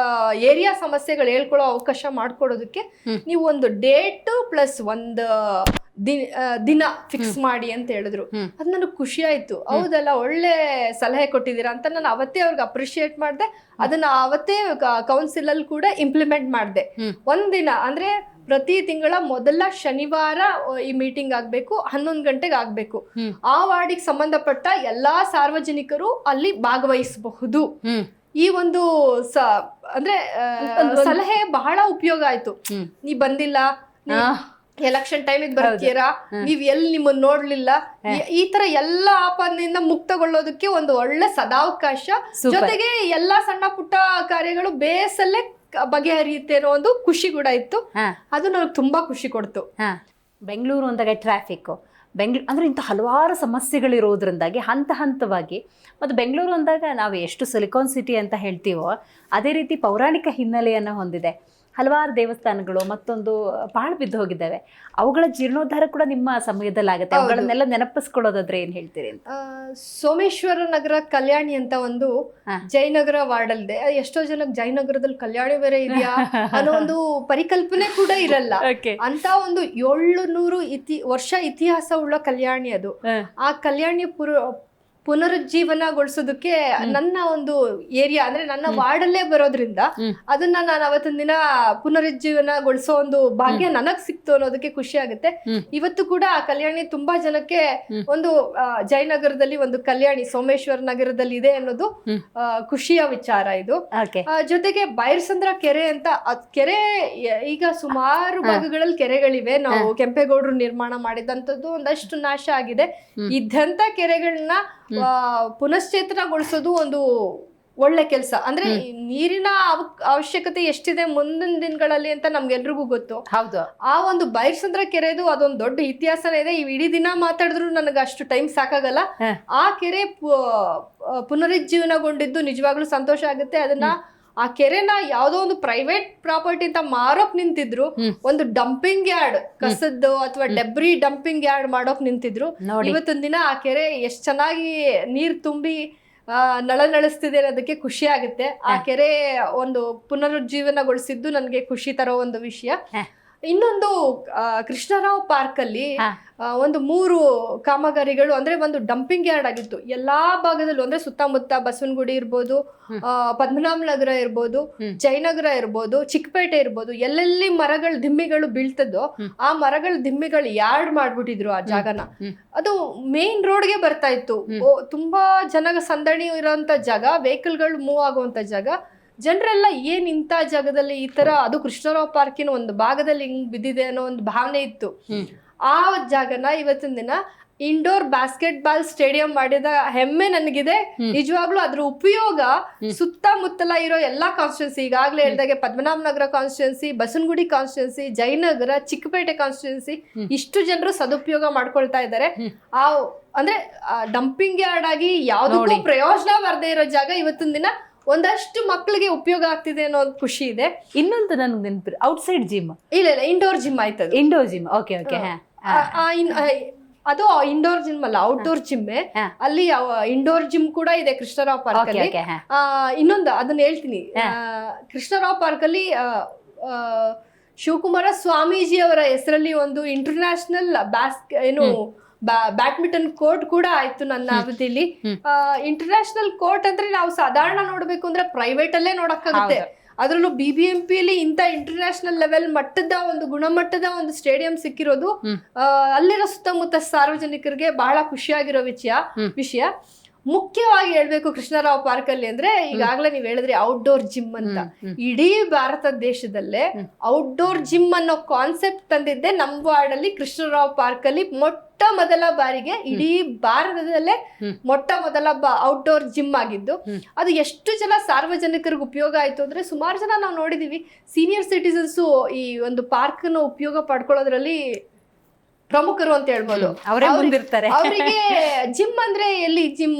Speaker 2: ಏರಿಯಾ ಸಮಸ್ಯೆಗಳು ಹೇಳ್ಕೊಳ್ಳೋ ಅವಕಾಶ ಮಾಡ್ಕೊಡೋದಕ್ಕೆ ನೀವು ಒಂದು ಡೇಟ್ ಪ್ಲಸ್ ಒಂದು ದಿನ ಫಿಕ್ಸ್ ಮಾಡಿ ಅಂತ ಹೇಳಿದ್ರು. ಅದ್ ನನಗೆ ಖುಷಿ ಆಯ್ತು. ಹೌದಲ್ಲ, ಒಳ್ಳೆ ಸಲಹೆ ಕೊಟ್ಟಿದ್ದೀರಾ ಅಂತ ನಾನು ಅವತ್ತೇ ಅವ್ರಿಗೆ ಅಪ್ರಿಶಿಯೇಟ್ ಮಾಡಿದೆ. ಅದನ್ನ ಅವತ್ತೇ ಕೌನ್ಸಿಲ್ ಅಲ್ಲಿ ಕೂಡ ಇಂಪ್ಲಿಮೆಂಟ್ ಮಾಡಿದೆ. ಒಂದಿನ ಅಂದ್ರೆ ಪ್ರತಿ ತಿಂಗಳ ಮೊದಲ ಶನಿವಾರ ಈ ಮೀಟಿಂಗ್ ಆಗ್ಬೇಕು, 11 ಗಂಟೆಗೆ ಆಗ್ಬೇಕು. ಆ ವಾರ್ಡಿಗೆ ಸಂಬಂಧಪಟ್ಟ ಎಲ್ಲಾ ಸಾರ್ವಜನಿಕರು ಅಲ್ಲಿ ಭಾಗವಹಿಸಬಹುದು. ಈ ಒಂದು ಅಂದ್ರೆ ಸಲಹೆ ಬಹಳ ಉಪಯೋಗ ಆಯ್ತು. ನೀ ಬಂದಿಲ್ಲ, ಎಲೆಕ್ಷನ್ ಟೈಮಿಗೆ ಬರ್ತೀರಾ, ನೀವ್ ಎಲ್ಲಿ ನಿಮ್ಮನ್ನ ನೋಡ್ಲಿಲ್ಲ, ಈ ತರ ಎಲ್ಲಾ ಆಪದಿಂದ ಮುಕ್ತಗೊಳ್ಳೋದಕ್ಕೆ ಒಂದು ಒಳ್ಳೆ ಸದಾವಕಾಶ. ಜೊತೆಗೆ ಎಲ್ಲಾ ಸಣ್ಣ ಪುಟ್ಟ ಕಾರ್ಯಗಳು ಬೇಸಲ್ಲೇ ಬಗೆಹರಿಯುತ್ತೆ ಅನ್ನೋ ಒಂದು ಖುಷಿ ಕೂಡ ಇತ್ತು. ಅದು ನನಗೆ ತುಂಬಾ ಖುಷಿ ಕೊಡ್ತು.
Speaker 1: ಬೆಂಗಳೂರು ಅಂದಾಗ ಟ್ರಾಫಿಕ್, ಬೆಂಗಳೂರು ಅಂದ್ರೆ ಇಂಥ ಹಲವಾರು ಸಮಸ್ಯೆಗಳಿರೋದ್ರಿಂದಾಗಿ ಹಂತ ಹಂತವಾಗಿ, ಮತ್ತು ಬೆಂಗಳೂರು ಅಂದಾಗ ನಾವು ಎಷ್ಟು ಸಿಲಿಕಾನ್ ಸಿಟಿ ಅಂತ ಹೇಳ್ತೀವೋ ಅದೇ ರೀತಿ ಪೌರಾಣಿಕ ಹಿನ್ನೆಲೆಯನ್ನು ಹೊಂದಿದೆ. ಹಲವಾರು ದೇವಸ್ಥಾನಗಳು ಮತ್ತೊಂದು ಪಾಳು ಬಿದ್ದು ಹೋಗಿದ್ದಾವೆ. ಅವುಗಳ ಜೀರ್ಣೋದ್ಧಾರ ಕೂಡ ನಿಮ್ಮ ಸಮಯದಲ್ಲಾಗುತ್ತೆ. ಅವುಗಳನ್ನೆಲ್ಲ ನೆನಪಿಸ್ಕೊಳ್ಳೋದಾದ್ರೆ ಏನ್ ಹೇಳ್ತೀರಿ ಅಂತ?
Speaker 2: ಸೋಮೇಶ್ವರ ನಗರ ಕಲ್ಯಾಣಿ ಅಂತ ಒಂದು ಜಯನಗರ ವಾರ್ಡ್ ಅಲ್ಲಿದೆ. ಎಷ್ಟೋ ಜನಕ್ಕೆ ಜಯನಗರದಲ್ಲಿ ಕಲ್ಯಾಣಿ ಬೇರೆ ಇದೆಯಾ ಅನ್ನೋ ಒಂದು ಪರಿಕಲ್ಪನೆ ಕೂಡ ಇರಲ್ಲ. ಅಂತ ಒಂದು 700 ವರ್ಷ ಇತಿಹಾಸ ಉಳ್ಳ ಕಲ್ಯಾಣಿ ಅದು. ಆ ಕಲ್ಯಾಣಿ ಪುನರುಜ್ಜೀವನಗೊಳಿಸೋದಕ್ಕೆ ನನ್ನ ಒಂದು ಏರಿಯಾ ಅಂದ್ರೆ ನನ್ನ ವಾರ್ಡಲ್ಲೇ ಬರೋದ್ರಿಂದ ಅದನ್ನ ನಾನು ಅವತ್ತಿನ ದಿನ ಪುನರುಜ್ಜೀವನಗೊಳಿಸೋ ಒಂದು ಭಾಗ್ಯ ನನಗ್ ಸಿಕ್ತು ಅನ್ನೋದಕ್ಕೆ ಖುಷಿ ಆಗುತ್ತೆ. ಇವತ್ತು ಕೂಡ ಆ ಕಲ್ಯಾಣಿ ತುಂಬಾ ಜನಕ್ಕೆ ಒಂದು ಜಯನಗರದಲ್ಲಿ ಒಂದು ಕಲ್ಯಾಣಿ ಸೋಮೇಶ್ವರ ನಗರದಲ್ಲಿ ಇದೆ ಅನ್ನೋದು ಖುಷಿಯ ವಿಚಾರ ಇದು. ಜೊತೆಗೆ ಬೈರಸಂದ್ರ ಕೆರೆ ಅಂತ ಕೆರೆ ಈಗ ಸುಮಾರು ಭಾಗಗಳಲ್ಲಿ ಕೆರೆಗಳಿವೆ. ನಾವು ಕೆಂಪೇಗೌಡರು ನಿರ್ಮಾಣ ಮಾಡಿದಂಥದ್ದು ಒಂದಷ್ಟು ನಾಶ ಆಗಿದೆ. ಇದ್ದಂತ ಕೆರೆಗಳನ್ನ ಪುನಶ್ಚೇತನಗೊಳಿಸೋದು ಒಂದು ಒಳ್ಳೆ ಕೆಲಸ. ಅಂದ್ರೆ ನೀರಿನ ಅವಶ್ಯಕತೆ ಎಷ್ಟಿದೆ ಮುಂದಿನ ದಿನಗಳಲ್ಲಿ ಅಂತ ನಮ್ಗೆಲ್ರಿಗೂ ಗೊತ್ತು.
Speaker 1: ಹೌದು.
Speaker 2: ಆ ಒಂದು ಬೈರಸಂದ್ರ ಕೆರೆದು ಅದೊಂದು ದೊಡ್ಡ ಇತಿಹಾಸನೇ ಇದೆ. ಇಡೀ ದಿನ ಮಾತಾಡಿದ್ರು ನನಗೆ ಅಷ್ಟು ಟೈಮ್ ಸಾಕಾಗಲ್ಲ. ಆ ಕೆರೆ ಪುನರುಜ್ಜೀವನಗೊಂಡಿದ್ದು ನಿಜವಾಗ್ಲೂ ಸಂತೋಷ ಆಗುತ್ತೆ. ಅದನ್ನ ಆ ಕೆರೆನ ಯಾವ್ದೋ ಒಂದು ಪ್ರೈವೇಟ್ ಪ್ರಾಪರ್ಟಿ ಅಂತ ಮಾರೋಕ್ ನಿಂತಿದ್ರು. ಒಂದು ಡಂಪಿಂಗ್ ಯಾರ್ಡ್, ಕಸದ್ದು ಅಥವಾ ಡೆಬ್ರಿ ಡಂಪಿಂಗ್ ಯಾರ್ಡ್ ಮಾಡೋಕ್ ನಿಂತಿದ್ರು. ಇವತ್ತೊಂದ್ ದಿನ ಆ ಕೆರೆ ಎಷ್ಟ್ ಚೆನ್ನಾಗಿ ನೀರ್ ತುಂಬಿ ನಳನಳಿಸ್ತಿದೆ ಅನ್ನೋದಕ್ಕೆ ಖುಷಿ ಆಗುತ್ತೆ. ಆ ಕೆರೆ ಒಂದು ಪುನರುಜ್ಜೀವನಗೊಳಿಸಿದ್ದು ನನ್ಗೆ ಖುಷಿ ತರೋ ಒಂದು ವಿಷಯ. ಇನ್ನೊಂದು ಕೃಷ್ಣರಾವ್ ಪಾರ್ಕ್ ಅಲ್ಲಿ ಒಂದು 3 ಕಾಮಗಾರಿಗಳು ಅಂದ್ರೆ ಒಂದು ಡಂಪಿಂಗ್ ಯಾರ್ಡ್ ಆಗಿತ್ತು. ಎಲ್ಲಾ ಭಾಗದಲ್ಲೂ ಅಂದ್ರೆ ಸುತ್ತಮುತ್ತ ಬಸವನಗುಡಿ ಇರ್ಬೋದು, ಪದ್ಮನಾಭ ನಗರ ಇರ್ಬೋದು, ಜಯನಗರ ಇರ್ಬೋದು, ಚಿಕ್ಕಪೇಟೆ ಇರ್ಬೋದು, ಎಲ್ಲೆಲ್ಲಿ ಮರಗಳ ದಿಮ್ಮಿಗಳು ಬೀಳ್ತದೋ ಆ ಮರಗಳ ದಿಮ್ಮಿಗಳು ಯಾರ್ಡ್ ಮಾಡ್ಬಿಟ್ಟಿದ್ರು ಆ ಜಾಗನ. ಅದು ಮೇನ್ ರೋಡ್ಗೆ ಬರ್ತಾ ಇತ್ತು. ತುಂಬಾ ಜನ ಸಂದಣಿ ಇರೋಂತ ಜಾಗ, ವೆಹಿಕಲ್ಗಳು ಮೂವ್ ಆಗುವಂತ ಜಾಗ. ಜನರೆಲ್ಲ ಏನ್ ಇಂಥ ಜಾಗದಲ್ಲಿ ಈ ತರ, ಅದು ಕೃಷ್ಣರಾವ್ ಪಾರ್ಕಿನ ಒಂದು ಭಾಗದಲ್ಲಿ ಹಿಂಗ್ ಬಿದ್ದಿದೆ ಅನ್ನೋ ಒಂದು ಭಾವನೆ ಇತ್ತು. ಆ ಜಾಗನ ಇವತ್ತಿನ ದಿನ ಇಂಡೋರ್ ಬಾಸ್ಕೆಟ್ ಬಾಲ್ ಸ್ಟೇಡಿಯಂ ಮಾಡಿದ ಹೆಮ್ಮೆ ನನಗಿದೆ. ನಿಜವಾಗ್ಲೂ ಅದ್ರ ಉಪಯೋಗ ಸುತ್ತಮುತ್ತಲ ಇರೋ ಎಲ್ಲಾ ಕಾನ್ಸ್ಟಿಟ್ಯೂನ್ಸಿ, ಈಗಾಗಲೇ ಹೇಳಿದಾಗೆ Padmanabha Nagar constituency, Basavanagudi constituency, Jayanagar, Chickpet constituency, ಇಷ್ಟು ಜನರು ಸದುಪಯೋಗ ಮಾಡ್ಕೊಳ್ತಾ ಇದ್ದಾರೆ. ಆ ಅಂದ್ರೆ ಡಂಪಿಂಗ್ ಯಾರ್ಡ್ ಆಗಿ ಯಾವ್ದಕ್ಕೂ ಪ್ರಯೋಜನ ಬರದೇ ಇರೋ ಜಾಗ ಇವತ್ತಿನ ದಿನ ಒಂದಷ್ಟು ಮಕ್ಕಳಿಗೆ ಉಪಯೋಗ ಆಗ್ತಿದೆ ಅನ್ನೋ ಖುಷಿ ಇದೆ.
Speaker 1: ಇನ್ನೊಂದು ನನ್ಗೆ ನೆನಪು, ಔಟ್ಸೈಡ್ ಜಿಮ್.
Speaker 2: ಇಲ್ಲ ಇಂಡೋರ್ ಜಿಮ್ ಆಯ್ತದ.
Speaker 1: Indoor gym, okay.
Speaker 2: ಅದು ಇಂಡೋರ್ ಜಿಮ್ ಅಲ್ಲ, ಔಟ್ಡೋರ್ ಜಿಮ್. ಅಲ್ಲಿ ಇಂಡೋರ್ ಜಿಮ್ ಕೂಡ ಇದೆ ಕೃಷ್ಣರಾವ್ ಪಾರ್ಕ್ ಅಲ್ಲಿ. ಇನ್ನೊಂದು ಅದನ್ನ ಹೇಳ್ತೀನಿ. ಕೃಷ್ಣರಾವ್ ಪಾರ್ಕ್ ಅಲ್ಲಿ ಶಿವಕುಮಾರ ಸ್ವಾಮೀಜಿ ಅವರ ಹೆಸರಲ್ಲಿ ಒಂದು ಇಂಟರ್ನ್ಯಾಷನಲ್ ಬ್ಯಾಡ್ಮಿಂಟನ್ ಕೋರ್ಟ್ ಕೂಡ ಆಯ್ತು ನನ್ನ ಅವಧಿಯಲ್ಲಿ. ಇಂಟರ್ನ್ಯಾಷನಲ್ ಕೋರ್ಟ್ ಅಂದ್ರೆ ನಾವು ಸಾಧಾರಣ ನೋಡ್ಬೇಕು ಅಂದ್ರೆ ಪ್ರೈವೇಟ್ ಅಲ್ಲೇ ನೋಡಕ್ಕಾಗುತ್ತೆ. ಅದ್ರಲ್ಲೂ BBMP ಅಲ್ಲಿ ಇಂತ ಇಂಟರ್ನ್ಯಾಷನಲ್ ಲೆವೆಲ್ ಮಟ್ಟದ ಒಂದು ಗುಣಮಟ್ಟದ ಒಂದು ಸ್ಟೇಡಿಯಂ ಸಿಕ್ಕಿರೋದು ಅಲ್ಲಿರೋ ಸುತ್ತಮುತ್ತ ಸಾರ್ವಜನಿಕರಿಗೆ ಬಹಳ ಖುಷಿಯಾಗಿರೋ ವಿಷಯ. ಮುಖ್ಯವಾಗಿ ಹೇಳ್ಬೇಕು ಕೃಷ್ಣರಾವ್ ಪಾರ್ಕ್ ಅಲ್ಲಿ ಅಂದ್ರೆ, ಈಗಾಗಲೇ ನೀವ್ ಹೇಳಿದ್ರಿ ಔಟ್ಡೋರ್ ಜಿಮ್ ಅಂತ. ಇಡೀ ಭಾರತ ದೇಶದಲ್ಲೇ ಔಟ್ಡೋರ್ ಜಿಮ್ ಅನ್ನೋ ಕಾನ್ಸೆಪ್ಟ್ ತಂದಿದ್ದೆ ನಮ್ಮ ವಾರ್ಡ್ ಅಲ್ಲಿ ಕೃಷ್ಣರಾವ್ ಪಾರ್ಕ್ ಅಲ್ಲಿ. ಮೊದಲ ಬಾರಿಗೆ ಇಡೀ ಭಾರತದಲ್ಲೇ ಮೊದಲ ಔಟ್ಡೋರ್ ಜಿಮ್ ಆಗಿದ್ದು. ಅದು ಎಷ್ಟು ಜನ ಸಾರ್ವಜನಿಕರಿಗೆ ಉಪಯೋಗ ಆಯ್ತು ಅಂದ್ರೆ, ಸುಮಾರು ಜನ ನಾವು ನೋಡಿದೀವಿ ಸೀನಿಯರ್ ಸಿಟಿಸನ್ಸ್ ಈ ಒಂದು ಪಾರ್ಕ್ ನ ಉಪಯೋಗ ಪಡ್ಕೊಳ್ಳೋದ್ರಲ್ಲಿ ಪ್ರಮುಖರು ಅಂತ ಹೇಳ್ಬೋದು.
Speaker 1: ಅವರೇ ಮುಂದಿರ್ತಾರೆ.
Speaker 2: ಅವರಿಗೆ ಜಿಮ್ ಅಂದ್ರೆ ಎಲ್ಲಿ ಜಿಮ್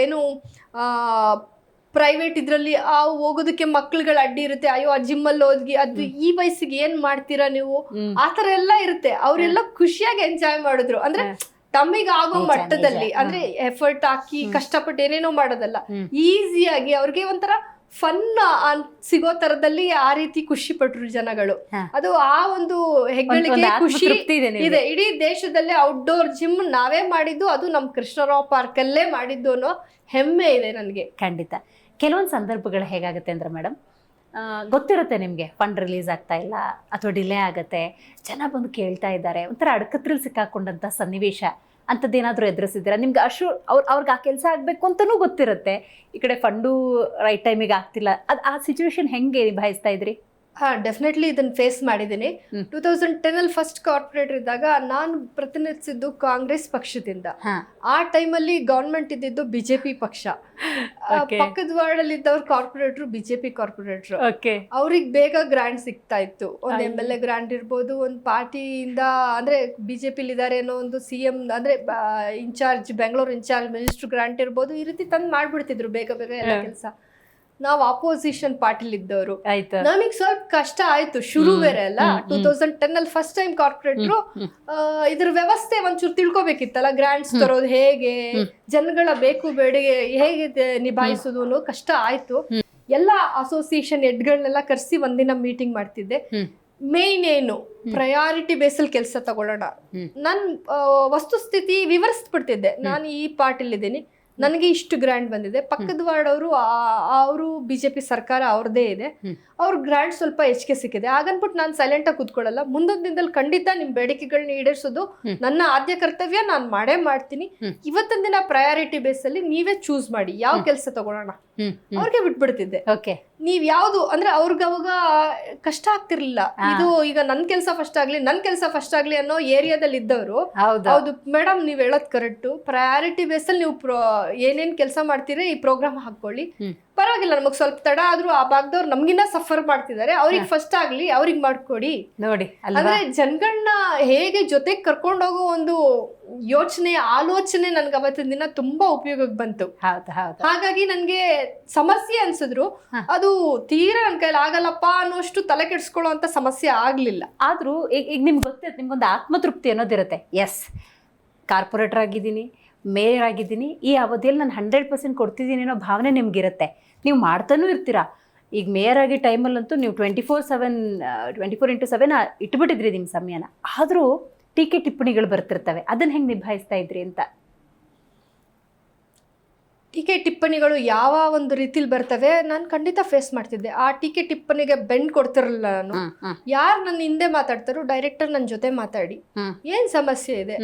Speaker 2: ಏನು ಪ್ರೈವೇಟ್ ಇದ್ರಲ್ಲಿ ಹೋಗೋದಕ್ಕೆ ಮಕ್ಳುಗಳ ಅಡ್ಡಿ ಇರುತ್ತೆ. ಅಯ್ಯೋ ಆ ಜಿಮ್ ಅಲ್ಲಿ ಹೋಗಿ ಅದು ಈ ವಯಸ್ಸಿಗೆ ಏನ್ ಮಾಡ್ತೀರಾ ನೀವು, ಆತರ ಎಲ್ಲ ಇರುತ್ತೆ. ಅವರೆಲ್ಲ ಖುಷಿಯಾಗಿ ಎಂಜಾಯ್ ಮಾಡಿದ್ರು. ಅಂದ್ರೆ ತಮ್ಮಿಗೆ ಆಗೋ ಮಟ್ಟದಲ್ಲಿ, ಅಂದ್ರೆ ಎಫರ್ಟ್ ಹಾಕಿ ಕಷ್ಟಪಟ್ಟು ಏನೇನೋ ಮಾಡೋದಲ್ಲ, ಈಸಿಯಾಗಿ ಅವ್ರಿಗೆ ಒಂಥರ ಫನ್ ಸಿಗೋ ತರದಲ್ಲಿ ಆ ರೀತಿ ಖುಷಿ ಪಟ್ರು ಜನಗಳು. ಅದು ಆ ಒಂದು ಹೆಗ್ಗಳಿಕೆ ಖುಷಿ ಇದೆ. ಇಡೀ ದೇಶದಲ್ಲೇ ಔಟ್ಡೋರ್ ಜಿಮ್ ನಾವೇ ಮಾಡಿದ್ದು, ಅದು ನಮ್ ಕೃಷ್ಣರಾವ್ ಪಾರ್ಕ್ ಅಲ್ಲೇ ಮಾಡಿದ್ದು ಅನ್ನೋ ಹೆಮ್ಮೆ ಇದೆ ನನಗೆ.
Speaker 1: ಖಂಡಿತ. ಕೆಲವೊಂದು ಸಂದರ್ಭಗಳು ಹೇಗಾಗುತ್ತೆ ಅಂದ್ರೆ ಮೇಡಮ್, ಗೊತ್ತಿರುತ್ತೆ ನಿಮಗೆ ಫಂಡ್ ರಿಲೀಸ್ ಆಗ್ತಾ ಇಲ್ಲ ಅಥವಾ ಡಿಲೇ ಆಗುತ್ತೆ, ಜನ ಬಂದು ಕೇಳ್ತಾ ಇದ್ದಾರೆ, ಒಂಥರ ಅಡಕತ್ರಲ್ಲಿ ಸಿಕ್ಕಾಕೊಂಡಂತ ಸನ್ನಿವೇಶ ಅಂಥದ್ದೇನಾದ್ರೂ ಎದುರಿಸಿದ್ದೀರಾ? ನಿಮ್ಗೆ ಅವ್ರಿಗೆ ಆ ಕೆಲಸ ಆಗಬೇಕು ಅಂತಲೂ ಗೊತ್ತಿರುತ್ತೆ, ಈ ಕಡೆ ಫಂಡು ರೈಟ್ ಟೈಮಿಗೆ ಆಗ್ತಿಲ್ಲ, ಆ ಸಿಚುವೇಶನ್ ಹೆಂಗೆ ನಿಭಾಯಿಸ್ತಾ ಇದ್ರಿ?
Speaker 2: ಡೆಫಿನೆಟ್ಲಿ ಇದನ್ನ ಫೇಸ್ ಮಾಡಿದ್ದೀನಿ. 2010 ಅಲ್ಲಿ ಫಸ್ಟ್ ಕಾರ್ಪೊರೇಟರ್ ಇದ್ದಾಗ ನಾನು ಪ್ರತಿನಿಧಿಸಿದ್ದು ಕಾಂಗ್ರೆಸ್ ಪಕ್ಷದಿಂದ. ಆ ಟೈಮಲ್ಲಿ ಗವರ್ಮೆಂಟ್ ಇದ್ದಿದ್ದು ಬಿಜೆಪಿ ಪಕ್ಷ. ಪಕ್ಕದ ವಾರ್ಡ್ ಅಲ್ಲಿ ಇದ್ದವ್ರು ಕಾರ್ಪೊರೇಟರ್ ಬಿಜೆಪಿ ಕಾರ್ಪೊರೇಟರ್. ಅವ್ರಿಗೆ ಬೇಗ ಗ್ರಾಂಟ್ ಸಿಗ್ತಾ ಇತ್ತು. ಒಂದ್ MLA ಗ್ರಾಂಟ್ ಇರ್ಬೋದು, ಒಂದ್ ಪಾರ್ಟಿಯಿಂದ ಅಂದ್ರೆ ಬಿಜೆಪಿಲಿ ಇದಾರೆ ಅನ್ನೋ ಒಂದು CM ಅಂದ್ರೆ incharge, Bengaluru incharge minister grant ಇರ್ಬೋದು, ಈ ರೀತಿ ತಂದು ಮಾಡ್ಬಿಡ್ತಿದ್ರು ಬೇಗ ಬೇಗ ಎಲ್ಲ ಕೆಲಸ. ನಾವು ಆಪೋಸಿಷನ್ ಪಾರ್ಟಿಲಿ ಇದ್ದವರು, ನಮಗ್ ಸ್ವಲ್ಪ ಕಷ್ಟ ಆಯ್ತು ಶುರು ಬೇರೆ ಅಲ್ಲ. 2010 ಅಲ್ಲಿ ಫಸ್ಟ್ ಟೈಮ್ ಕಾರ್ಪೊರೇಟ್ರು ಇದ್ರ ವ್ಯವಸ್ಥೆ ಒಂಚೂರು ತಿಳ್ಕೊಬೇಕಿತ್ತಲ್ಲ, ಗ್ರಾಂಟ್ಸ್ ತರೋದು ಹೇಗೆ, ಜನಗಳ ಬೇಕು ಬೇಡಿಗೆ ಹೇಗೆ ನಿಭಾಯಿಸೋದು ಅನ್ನೋ ಕಷ್ಟ ಆಯ್ತು. ಎಲ್ಲಾ ಅಸೋಸಿಯೇಷನ್ ಹೆಡ್ಗಳನ್ನೆಲ್ಲ ಕರೆಸಿ ಒಂದಿನ ಮೀಟಿಂಗ್ ಮಾಡ್ತಿದ್ದೆ. ಮೇನ್ ಏನು ಪ್ರಯಾರಿಟಿ ಬೇಸಲ್ಲಿ ಕೆಲಸ ತಗೊಳ್ಳೋಣ, ನನ್ ವಸ್ತುಸ್ಥಿತಿ ವಿವರಿಸ್ಬಿಡ್ತಿದ್ದೆ. ನಾನು ಈ ಪಾರ್ಟಿಲಿದ್ದೀನಿ, ನನಗೆ ಇಷ್ಟು ಗ್ರಾಂಟ್ ಬಂದಿದೆ, ಪಕ್ಕದ ವಾರ್ಡ್ ಅವರು ಬಿಜೆಪಿ ಸರ್ಕಾರ ಅವ್ರದೇ ಇದೆ, ಅವ್ರ ಗ್ರಾಂಟ್ ಸ್ವಲ್ಪ ಹೆಚ್ಚಿಗೆ ಸಿಕ್ಕಿದೆ, ಹಾಗನ್ಬಿಟ್ಟು ನಾನು ಸೈಲೆಂಟ್ ಆಗಿ ಕೂತ್ಕೊಳ್ಳಲ್ಲ. ಮುಂದೊಂದು ದಿನದಲ್ಲಿ ಖಂಡಿತ ನಿಮ್ ಬೇಡಿಕೆಗಳನ್ನ ಈಡೇರಿಸೋದು ನನ್ನ ಆದ್ಯ ಕರ್ತವ್ಯ, ನಾನು ಮಾಡೇ ಮಾಡ್ತೀನಿ. ಇವತ್ತಿನ ದಿನ ಪ್ರಯಾರಿಟಿ ಬೇಸ್ ಅಲ್ಲಿ ನೀವೇ ಚೂಸ್ ಮಾಡಿ ಯಾವ ಕೆಲಸ ತಗೊಳ್ಳೋಣ, ಅವ್ರಿಗೆ ಬಿಟ್ಬಿಡ್ತಿದ್ದೆ. ನೀವ್ ಯಾವ್ದು ಅಂದ್ರೆ ಅವ್ರಿಗೆ ಅವಾಗ ಕಷ್ಟ ಆಗ್ತಿರ್ಲಿಲ್ಲ. ಇದು ಈಗ ನನ್ ಕೆಲಸ ಫಸ್ಟ್ ಆಗ್ಲಿ ಅನ್ನೋ ಏರಿಯಾದಲ್ಲಿ ಇದ್ದವರು, ಹೌದು ಮೇಡಮ್ ನೀವ್ ಹೇಳೋದ್ ಕರೆಕ್ಟ್, ಪ್ರಯಾರಿಟಿ ಬೇಸ್ ಅಲ್ಲಿ ನೀವು ಏನೇನ್ ಕೆಲಸ ಮಾಡ್ತೀರಿ ಈ ಪ್ರೋಗ್ರಾಮ್ ಹಾಕೊಳ್ಳಿ, ಪರವಾಗಿಲ್ಲ ನಮಗ್ ಸ್ವಲ್ಪ ತಡ ಆದ್ರೂ ಆ ಭಾಗದವ್ರು ನಮ್ಗಿನ್ನ ಸಫರ್ ಮಾಡ್ತಿದ್ದಾರೆ, ಅವ್ರಿಗೆ ಫಸ್ಟ್ ಆಗ್ಲಿ, ಅವ್ರಿಗೆ ಮಾಡ್ಕೊಡಿ ನೋಡಿ. ಅಂದ್ರೆ ಜನಗಳನ್ನ ಹೇಗೆ ಜೊತೆಗೆ ಕರ್ಕೊಂಡು ಹೋಗೋ ಒಂದು ಆಲೋಚನೆ ನನ್ಗೆ ಅವತ್ತಿನ ದಿನ ತುಂಬಾ ಉಪಯೋಗಕ್ಕೆ ಬಂತು. ಹಾಗಾಗಿ ನನ್ಗೆ ಸಮಸ್ಯೆ ಅನ್ಸಿದ್ರು ಅದು ತೀರಾ ನನ್ ಕೈಲಿ ಆಗಲ್ಲಪ್ಪ ಅನ್ನೋಷ್ಟು ತಲೆ ಕೆಡ್ಸ್ಕೊಳ್ಳೋ ಅಂತ ಸಮಸ್ಯೆ ಆಗ್ಲಿಲ್ಲ.
Speaker 1: ಆದ್ರೂ ಈಗ ನಿಮ್ಗೆ ಗೊತ್ತಿರುತ್ತೆ, ನಿಮ್ಗೊಂದು ಆತ್ಮತೃಪ್ತಿ ಅನ್ನೋದಿರುತ್ತೆ. ಎಸ್, ಕಾರ್ಪೊರೇಟರ್ ಆಗಿದ್ದೀನಿ, ಮೇಯರ್ ಆಗಿದ್ದೀನಿ, ಈ ಅವಧಿಯಲ್ಲಿ ನಾನು 100% ಕೊಡ್ತಿದ್ದೀನಿ ಅನ್ನೋ ಭಾವನೆ ನಿಮ್ಗಿರುತ್ತೆ. ನೀವು ಮಾಡ್ತಾನೂ ಇರ್ತೀರಾ. ಈಗ ಮೇಯರ್ ಆಗಿ ಟೈಮಲ್ಲಂತೂ ನೀವು 24/7 ಇಟ್ಬಿಟ್ಟಿದ್ರಿ ನಿಮ್ಮ ಸಮಯನ. ಆದರೂ ಟೀಕೆ ಟಿಪ್ಪಣಿಗಳು ಬರ್ತಿರ್ತವೆ, ಅದನ್ನ ಹೆಂಗೆ ನಿಭಾಯಿಸ್ತಾ ಇದ್ರಿ ಅಂತ?
Speaker 2: ಟೀಕೆ ಟಿಪ್ಪಣಿಗಳು ಯಾವ ಒಂದು ರೀತಿಲಿ ಬರ್ತವೆ ನಾನು ಖಂಡಿತ ಫೇಸ್ ಮಾಡ್ತಿದ್ದೆ. ಆ ಟೀಕೆ ಟಿಪ್ಪಣಿಗೆ ಬೆಂಡ್ ಕೊಡ್ತಿರಲಿಲ್ಲ ನಾನು. ಯಾರು ನನ್ನ ಹಿಂದೆ ಮಾತಾಡ್ತಾರೋ ಡೈರೆಕ್ಟರ್ ನನ್ನ ಜೊತೆ ಮಾತಾಡಿ ಏನ್ ಸಮಸ್ಯೆ ಇದೆ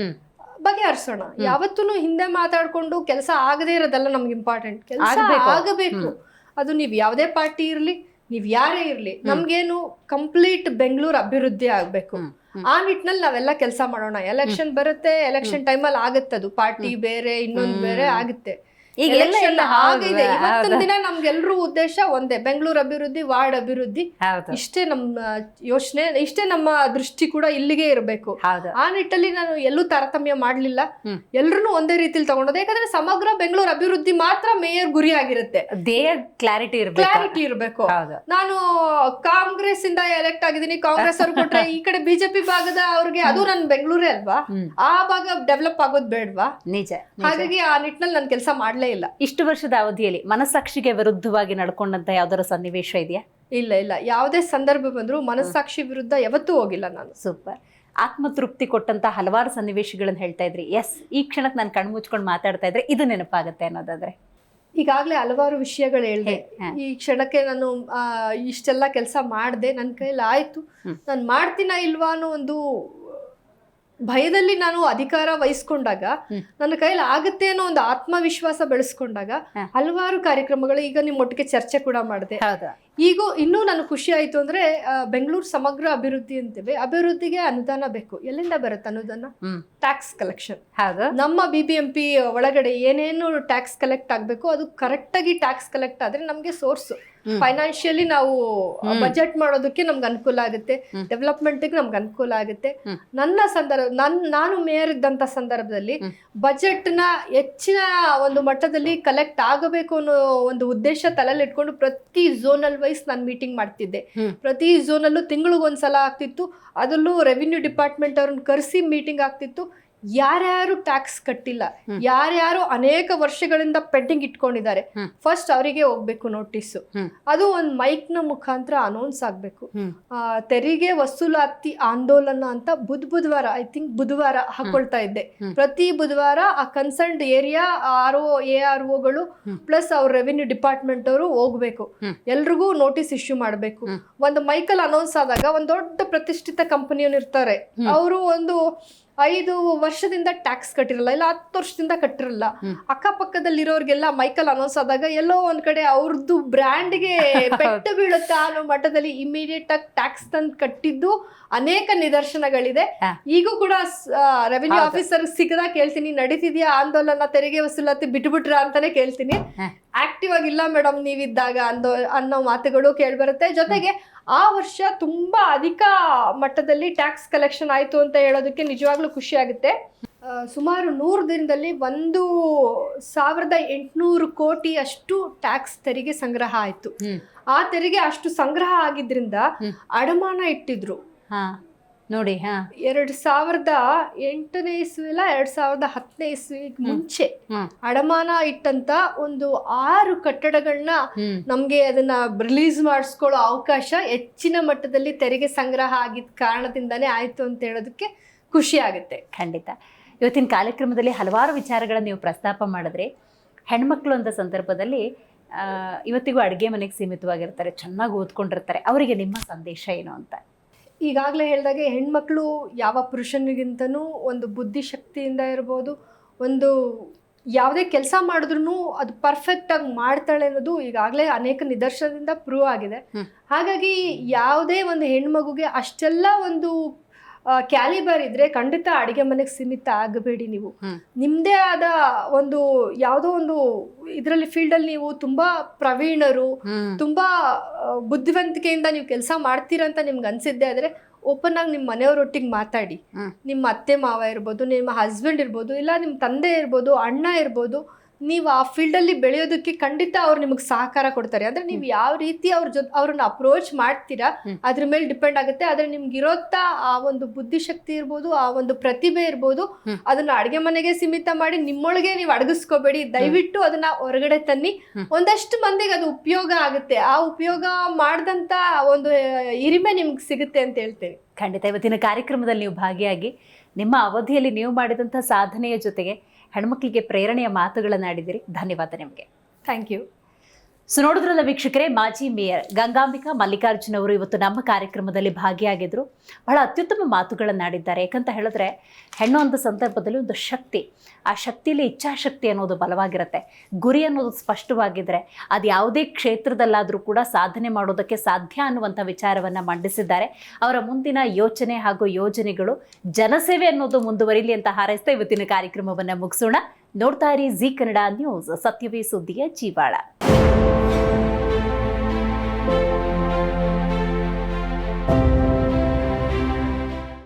Speaker 2: ಬಗೆಹರಿಸೋಣ. ಯಾವತ್ತೂ ಹಿಂದೆ ಮಾತಾಡ್ಕೊಂಡು ಕೆಲಸ ಆಗದೇ ಇರೋದಲ್ಲ ನಮ್ಗೆ ಇಂಪಾರ್ಟೆಂಟ್, ಕೆಲಸ ಆಗಬೇಕು. ಅದು ನೀವ್ ಯಾವ್ದೇ ಪಾರ್ಟಿ ಇರ್ಲಿ, ನೀವ್ ಯಾರೇ ಇರ್ಲಿ, ನಮ್ಗೇನು ಕಂಪ್ಲೀಟ್ ಬೆಂಗಳೂರು ಅಭಿವೃದ್ಧಿ ಆಗ್ಬೇಕು. ಆ ನಿಟ್ಟಿನಲ್ಲಿ ನಾವೆಲ್ಲ ಕೆಲಸ ಮಾಡೋಣ. ಎಲೆಕ್ಷನ್ ಬರುತ್ತೆ, ಎಲೆಕ್ಷನ್ ಟೈಮಲ್ಲಿ ಆಗುತ್ತೆ, ಅದು ಪಾರ್ಟಿ ಬೇರೆ ಇನ್ನೊಂದು ಬೇರೆ ಆಗುತ್ತೆ. ಆಗಿದೆ ಇವತ್ತಿನ ದಿನ ನಮ್ಗೆಲ್ರೂ ಉದ್ದೇಶ ಒಂದೇ, ಬೆಂಗಳೂರು ಅಭಿವೃದ್ಧಿ, ವಾರ್ಡ್ ಅಭಿವೃದ್ಧಿ. ಇಷ್ಟೇ ನಮ್ಮ ಯೋಚನೆ, ಇಷ್ಟೇ ನಮ್ಮ ದೃಷ್ಟಿ ಕೂಡ ಇಲ್ಲಿಗೆ ಇರಬೇಕು. ಆ ನಿಟ್ಟಲ್ಲಿ ನಾನು ಎಲ್ಲೂ ತಾರತಮ್ಯ ಮಾಡ್ಲಿಲ್ಲ, ಎಲ್ರು ಒಂದೇ ರೀತಿಲಿ ತಗೊಂಡೋದು. ಯಾಕಂದ್ರೆ ಸಮಗ್ರ ಬೆಂಗಳೂರು ಅಭಿವೃದ್ಧಿ ಮಾತ್ರ ಮೇಯರ್ ಗುರಿ ಆಗಿರುತ್ತೆ.
Speaker 1: ಕ್ಲಾರಿಟಿ
Speaker 2: ಇರಬೇಕು. ನಾನು ಕಾಂಗ್ರೆಸ್ ಇಂದ ಎಲೆಕ್ಟ್ ಆಗಿದ್ದೀನಿ, ಕಾಂಗ್ರೆಸ್ ಅವ್ರು ಕೊಟ್ರೆ ಈ ಕಡೆ ಬಿಜೆಪಿ ಭಾಗದ ಅವ್ರಿಗೆ ಅದು ನನ್ ಬೆಂಗಳೂರೇ ಅಲ್ವಾ, ಆ ಭಾಗ ಡೆವಲಪ್ ಆಗೋದ್ ಬೇಡ್ವಾ?
Speaker 1: ನಿಜ.
Speaker 2: ಹಾಗಾಗಿ ಆ ನಿಟ್ಟಿನಲ್ಲಿ ನಾನು ಕೆಲಸ ಮಾಡ್ಲೇ ಇಲ್ಲ.
Speaker 1: ಇಷ್ಟು ವರ್ಷದ ಅವಧಿಯಲ್ಲಿ ಮನಸ್ಸಾಕ್ಷಿಗೆ ವಿರುದ್ಧವಾಗಿ ನಡ್ಕೊಂಡಂತ ಯಾವ್ದಾರ ಸನ್ನಿವೇಶ ಇದೆಯಾ?
Speaker 2: ಇಲ್ಲ, ಯಾವುದೇ ಸಂದರ್ಭ ಬಂದ್ರು ಮನಸ್ಸಾಕ್ಷಿ ವಿರುದ್ಧ ಯಾವತ್ತೂ ಹೋಗಿಲ್ಲ ನಾನು.
Speaker 1: ಸೂಪರ್. ಆತ್ಮತೃಪ್ತಿ ಕೊಟ್ಟಂತ ಹಲವಾರು ಸನ್ನಿವೇಶಗಳನ್ನ ಹೇಳ್ತಾ ಇದ್ರಿ. ಎಸ್, ಈ ಕ್ಷಣಕ್ಕೆ ನಾನು ಕಣ್ಣು ಮುಚ್ಕೊಂಡು ಮಾತಾಡ್ತಾ ಇದ್ರೆ ಇದು ನೆನಪಾಗುತ್ತೆ ಅನ್ನೋದಾದ್ರೆ?
Speaker 2: ಈಗಾಗಲೇ ಹಲವಾರು ವಿಷಯಗಳು ಹೇಳಿದೆ. ಈ ಕ್ಷಣಕ್ಕೆ ನಾನು ಇಷ್ಟೆಲ್ಲ ಕೆಲಸ ಮಾಡಿದೆ, ನನ್ನ ಕೈಲಿ ಆಯ್ತು, ನಾನು ಮಾಡ್ತೀನ ಇಲ್ವಾ ಅನ್ನೋ ಒಂದು ಭಯದಲ್ಲಿ ನಾನು ಅಧಿಕಾರ ವಹಿಸ್ಕೊಂಡಾಗ, ನನ್ನ ಕೈಲಿ ಆಗುತ್ತೆ ಅನ್ನೋ ಒಂದು ಆತ್ಮವಿಶ್ವಾಸ ಬೆಳೆಸ್ಕೊಂಡಾಗ ಹಲವಾರು ಕಾರ್ಯಕ್ರಮಗಳು, ಈಗ ನಿಮ್ಮ ಒಟ್ಟಿಗೆ ಚರ್ಚೆ ಕೂಡ ಮಾಡಿದೆ. ಈಗ ಇನ್ನೂ ನನಗೆ ಖುಷಿ ಆಯ್ತು ಅಂದ್ರೆ, ಬೆಂಗಳೂರು ಸಮಗ್ರ ಅಭಿವೃದ್ಧಿ ಅಂತೇವೆ, ಅಭಿವೃದ್ಧಿಗೆ ಅನುದಾನ ಬೇಕು. ಎಲ್ಲಿಂದ ಬರುತ್ತೆ ಅನುದಾನ? Tax collection. ನಮ್ಮ BBMP ಒಳಗಡೆ ಏನೇನು ಟ್ಯಾಕ್ಸ್ ಕಲೆಕ್ಟ್ ಆಗ್ಬೇಕು ಅದು ಕರೆಕ್ಟ್ ಆಗಿ ಟ್ಯಾಕ್ಸ್ ಕಲೆಕ್ಟ್ ಆದ್ರೆ ನಮ್ಗೆ ಸೋರ್ಸ್ ಫೈನಾನ್ಷಿಯಲಿ ನಾವು ಬಜೆಟ್ ಮಾಡೋದಕ್ಕೆ ನಮ್ಗೆ ಅನುಕೂಲ ಆಗುತ್ತೆ, ಡೆವಲಪ್ಮೆಂಟ್ಗೆ ನಮ್ಗೆ ಅನುಕೂಲ ಆಗುತ್ತೆ. ನನ್ನ ನಾನು ಮೇಯರ್ ಇದ್ದಂತ ಸಂದರ್ಭದಲ್ಲಿ ಬಜೆಟ್ ನ ಹೆಚ್ಚಿನ ಒಂದು ಮಟ್ಟದಲ್ಲಿ ಕಲೆಕ್ಟ್ ಆಗಬೇಕು ಅನ್ನೋ ಒಂದು ಉದ್ದೇಶ ತಲೆಯಲ್ಲಿ ಇಟ್ಕೊಂಡು ಪ್ರತಿ ಝೋನಲ್ ವೈಸ್ ನಾನು ಮೀಟಿಂಗ್ ಮಾಡ್ತಿದ್ದೆ. ಪ್ರತಿ ಝೋನಲ್ಲೂ ತಿಂಗಳಿಗೊಂದ್ಸಲ ಆಗ್ತಿತ್ತು. ಅದರಲ್ಲೂ ರೆವಿನ್ಯೂ ಡಿಪಾರ್ಟ್ಮೆಂಟ್ ಅವ್ರನ್ನ ಕರೆಸಿ ಮೀಟಿಂಗ್ ಆಗ್ತಿತ್ತು. ಯಾರ್ಯಾರು ಟ್ಯಾಕ್ಸ್ ಕಟ್ಟಿಲ್ಲ, ಯಾರ್ಯಾರು ಅನೇಕ ವರ್ಷಗಳಿಂದ ಪೆಂಡಿಂಗ್ ಇಟ್ಕೊಂಡಿದ್ದಾರೆ, ಫಸ್ಟ್ ಅವರಿಗೆ ಹೋಗ್ಬೇಕು ನೋಟಿಸ್. ಅದು ಒಂದು ಮೈಕ್ ನ ಮುಖಾಂತರ ಅನೌನ್ಸ್ ಆಗ್ಬೇಕು. ತೆರಿಗೆ ವಸೂಲಾತಿ ಆಂದೋಲನ ಅಂತ ಬುಧವಾರ ಐ ಥಿಂಕ್ ಬುಧವಾರ ಹಾಕೊಳ್ತಾ ಇದ್ದೆ. ಪ್ರತಿ ಬುಧವಾರ ಆ ಕನ್ಸರ್ನ್ಡ್ ಏರಿಯಾ AROಗಳು ಪ್ಲಸ್ ಅವ್ರ ರೆವಿನ್ಯೂ ಡಿಪಾರ್ಟ್ಮೆಂಟ್ ಅವರು ಹೋಗ್ಬೇಕು, ಎಲ್ರಿಗೂ ನೋಟಿಸ್ ಇಶ್ಯೂ ಮಾಡ್ಬೇಕು. ಒಂದು ಮೈಕಲ್ ಅನೌನ್ಸ್ ಆದಾಗ ಒಂದ್ ದೊಡ್ಡ ಪ್ರತಿಷ್ಠಿತ ಕಂಪನಿಯವ್ರು ಇರ್ತಾರೆ, ಅವರು ಒಂದು 5 ವರ್ಷದಿಂದ ಟ್ಯಾಕ್ಸ್ ಕಟ್ಟಿರಲ್ಲ, ಇಲ್ಲ 10 ವರ್ಷದಿಂದ ಕಟ್ಟಿರಲ್ಲ. ಅಕ್ಕಪಕ್ಕದಲ್ಲಿರೋರ್ಗೆಲ್ಲ ಮೈಕಲ್ ಅನೌನ್ಸ್ ಆದಾಗ ಎಲ್ಲೋ ಒಂದ್ ಕಡೆ ಅವ್ರದ್ದು ಬ್ರ್ಯಾಂಡ್ಗೆ ಪೆಟ್ಟು ಬೀಳುತ್ತೆ ಅನ್ನೋ ಮಟ್ಟದಲ್ಲಿ ಇಮಿಡಿಯೇಟ್ ಆಗಿ ಟ್ಯಾಕ್ಸ್ ತಂದು ಕಟ್ಟಿದ್ದು ಅನೇಕ ನಿದರ್ಶನಗಳಿದೆ. ಈಗೂ ಕೂಡ ರೆವಿನ್ಯೂ ಆಫೀಸರ್ ಸಿಗದಾಗ ಕೇಳ್ತೀನಿ, ನಡೀತಿದ್ಯಾ ಆಂದೋಲನ, ತೆರಿಗೆ ವಸೂಲಾತಿ ಬಿಟ್ಬಿಟ್ರ ಅಂತಾನೆ ಕೇಳ್ತೀನಿ. ಆಕ್ಟಿವ್ ಆಗಿಲ್ಲ ಮೇಡಮ್ ನೀವಿದ್ದಾಗ ಅನ್ನೋ ಮಾತುಗಳು ಕೇಳ್ಬರುತ್ತೆ. ಜೊತೆಗೆ ಆ ವರ್ಷ ತುಂಬಾ ಅಧಿಕ ಮಟ್ಟದಲ್ಲಿ ಟ್ಯಾಕ್ಸ್ ಕಲೆಕ್ಷನ್ ಆಯ್ತು ಅಂತ ಹೇಳೋದಕ್ಕೆ ನಿಜವಾಗ್ಲೂ ಖುಷಿ ಆಗುತ್ತೆ. ಸುಮಾರು 100 ದಿನದಲ್ಲಿ 1,800 ಕೋಟಿ ಅಷ್ಟು ಟ್ಯಾಕ್ಸ್ ತೆರಿಗೆ ಸಂಗ್ರಹ ಆಯ್ತು. ಆ ತೆರಿಗೆ ಅಷ್ಟು ಸಂಗ್ರಹ ಆಗಿದ್ರಿಂದ ಅಡಮಾನ ಇಟ್ಟಿದ್ರು
Speaker 1: ನೋಡಿ.
Speaker 2: 2008ನೇ ಇಸ್ವಿಲ್ಲ 2010ನೇ ಇಸ್ವಿಗೆ ಮುಂಚೆ ಅಡಮಾನ ಇಟ್ಟಂತ ಒಂದು 6 ಕಟ್ಟಡಗಳನ್ನ ನಮ್ಗೆ ಅದನ್ನ ರಿಲೀಸ್ ಮಾಡಿಸ್ಕೊಳ್ಳೋ ಅವಕಾಶ ಹೆಚ್ಚಿನ ಮಟ್ಟದಲ್ಲಿ ತೆರಿಗೆ ಸಂಗ್ರಹ ಆಗಿದ್ದ ಕಾರಣದಿಂದಾನೇ ಆಯ್ತು ಅಂತ ಹೇಳೋದಕ್ಕೆ ಖುಷಿ ಆಗುತ್ತೆ.
Speaker 1: ಖಂಡಿತ. ಇವತ್ತಿನ ಕಾರ್ಯಕ್ರಮದಲ್ಲಿ ಹಲವಾರು ವಿಚಾರಗಳನ್ನು ನೀವು ಪ್ರಸ್ತಾಪ ಮಾಡಿದ್ರೆ, ಹೆಣ್ಮಕ್ಳು ಅಂತ ಸಂದರ್ಭದಲ್ಲಿ ಇವತ್ತಿಗೂ ಅಡುಗೆ ಮನೆಗೆ ಸೀಮಿತವಾಗಿರ್ತಾರೆ, ಚೆನ್ನಾಗಿ ಓದ್ಕೊಂಡಿರ್ತಾರೆ, ಅವರಿಗೆ ನಿಮ್ಮ ಸಂದೇಶ ಏನು ಅಂತ?
Speaker 2: ಈಗಾಗಲೇ ಹೇಳಿದಾಗೆ ಹೆಣ್ಮಕ್ಳು ಯಾವ ಪುರುಷನಿಗಿಂತನೂ ಒಂದು ಬುದ್ಧಿಶಕ್ತಿಯಿಂದ ಇರ್ಬೋದು, ಒಂದು ಯಾವುದೇ ಕೆಲಸ ಮಾಡಿದ್ರು ಅದು ಪರ್ಫೆಕ್ಟ್ ಆಗಿ ಮಾಡ್ತಾಳೆ ಅನ್ನೋದು ಈಗಾಗಲೇ ಅನೇಕ ನಿದರ್ಶನದಿಂದ ಪ್ರೂವ್ ಆಗಿದೆ. ಹಾಗಾಗಿ ಯಾವುದೇ ಒಂದು ಹೆಣ್ಮಗುಗೆ ಅಷ್ಟೆಲ್ಲ ಒಂದು ಕ್ಯಾಲಿಬರ್ ಇದ್ರೆ ಖಂಡಿತ ಅಡಿಗೆ ಮನೆಗೆ ಸೀಮಿತ ಆಗಬೇಡಿ. ನೀವು ನಿಮ್ದೇ ಆದ ಒಂದು ಯಾವುದೋ ಒಂದು ಇದರಲ್ಲಿ ಫೀಲ್ಡ್ ಅಲ್ಲಿ ನೀವು ತುಂಬಾ ಪ್ರವೀಣರು, ತುಂಬಾ ಬುದ್ಧಿವಂತಿಕೆಯಿಂದ ನೀವು ಕೆಲಸ ಮಾಡ್ತೀರಾ ಅಂತ ನಿಮ್ಗೆ ಅನ್ಸಿದ್ದೆ ಆದ್ರೆ ಓಪನ್ ಆಗಿ ನಿಮ್ಮ ಮನೆಯವರೊಟ್ಟಿಗೆ ಮಾತಾಡಿ. ನಿಮ್ಮ ಅತ್ತೆ ಮಾವ ಇರ್ಬೋದು, ನಿಮ್ಮ ಹಸ್ಬೆಂಡ್ ಇರ್ಬೋದು, ಇಲ್ಲ ನಿಮ್ಮ ತಂದೆ ಇರ್ಬೋದು, ಅಣ್ಣ ಇರ್ಬೋದು, ನೀವು ಆ ಫೀಲ್ಡಲ್ಲಿ ಬೆಳೆಯೋದಕ್ಕೆ ಖಂಡಿತ ಅವ್ರು ನಿಮಗೆ ಸಹಕಾರ ಕೊಡ್ತಾರೆ. ಅಂದ್ರೆ ನೀವು ಯಾವ ರೀತಿ ಅವ್ರನ್ನ ಅಪ್ರೋಚ್ ಮಾಡ್ತೀರಾ ಅದ್ರ ಮೇಲೆ ಡಿಪೆಂಡ್ ಆಗುತ್ತೆ. ಆದ್ರೆ ನಿಮ್ಗೆ ಇರೋತ್ತ ಆ ಒಂದು ಬುದ್ಧಿಶಕ್ತಿ ಇರ್ಬೋದು, ಆ ಒಂದು ಪ್ರತಿಭೆ ಇರ್ಬೋದು, ಅದನ್ನ ಅಡ್ಗೆ ಮನೆಗೆ ಸೀಮಿತ ಮಾಡಿ ನಿಮ್ಮೊಳಗೆ ನೀವು ಅಡಗಿಸ್ಕೋಬೇಡಿ. ದಯವಿಟ್ಟು ಅದನ್ನ ಹೊರಗಡೆ ತನ್ನಿ. ಒಂದಷ್ಟು ಮಂದಿಗೆ ಅದು ಉಪಯೋಗ ಆಗುತ್ತೆ. ಆ ಉಪಯೋಗ ಮಾಡಿದಂತ ಒಂದು ಹಿರಿಮೆ ನಿಮ್ಗೆ ಸಿಗುತ್ತೆ ಅಂತ ಹೇಳ್ತೇವೆ.
Speaker 1: ಖಂಡಿತ. ಇವತ್ತಿನ ಕಾರ್ಯಕ್ರಮದಲ್ಲಿ ನೀವು ಭಾಗಿಯಾಗಿ ನಿಮ್ಮ ಅವಧಿಯಲ್ಲಿ ನೀವು ಮಾಡಿದಂಥ ಸಾಧನೆಯ ಜೊತೆಗೆ ಹೆಣ್ಮಕ್ಳಿಗೆ ಪ್ರೇರಣೆಯ ಮಾತುಗಳನ್ನಾಡಿದಿರಿ. ಧನ್ಯವಾದ ನಿಮಗೆ.
Speaker 2: Thank you.
Speaker 1: ಸೊ ನೋಡಿದ್ರಲ್ಲ ವೀಕ್ಷಕರೇ, ಮಾಜಿ ಮೇಯರ್ ಗಂಗಾಂಬಿಕಾ ಮಲ್ಲಿಕಾರ್ಜುನ್ ಅವರು ಇವತ್ತು ನಮ್ಮ ಕಾರ್ಯಕ್ರಮದಲ್ಲಿ ಭಾಗಿಯಾಗಿದ್ದರು. ಬಹಳ ಅತ್ಯುತ್ತಮ ಮಾತುಗಳನ್ನಾಡಿದ್ದಾರೆ. ಯಾಕಂತ ಹೇಳಿದ್ರೆ ಹೆಣ್ಣು ಅಂತ ಸಂದರ್ಭದಲ್ಲಿ ಒಂದು ಶಕ್ತಿ, ಆ ಶಕ್ತಿಯಲ್ಲಿ ಇಚ್ಛಾಶಕ್ತಿ ಅನ್ನೋದು ಬಲವಾಗಿರುತ್ತೆ. ಗುರಿ ಅನ್ನೋದು ಸ್ಪಷ್ಟವಾಗಿದ್ದರೆ ಅದು ಯಾವುದೇ ಕ್ಷೇತ್ರದಲ್ಲಾದರೂ ಕೂಡ ಸಾಧನೆ ಮಾಡೋದಕ್ಕೆ ಸಾಧ್ಯ ಅನ್ನುವಂಥ ವಿಚಾರವನ್ನು ಮಂಡಿಸಿದ್ದಾರೆ. ಅವರ ಮುಂದಿನ ಯೋಚನೆ ಹಾಗೂ ಯೋಜನೆಗಳು ಜನಸೇವೆ ಅನ್ನೋದು ಮುಂದುವರಿಲಿ ಅಂತ ಹಾರೈಸ್ತಾ ಇವತ್ತಿನ ಕಾರ್ಯಕ್ರಮವನ್ನು ಮುಗಿಸೋಣ. ನೋಡ್ತಾ ಇರಿ ಜಿ ಕನ್ನಡ ನ್ಯೂಸ್, ಸತ್ಯವೇ ಸುದ್ದಿಯ ಜೀವಾಳ.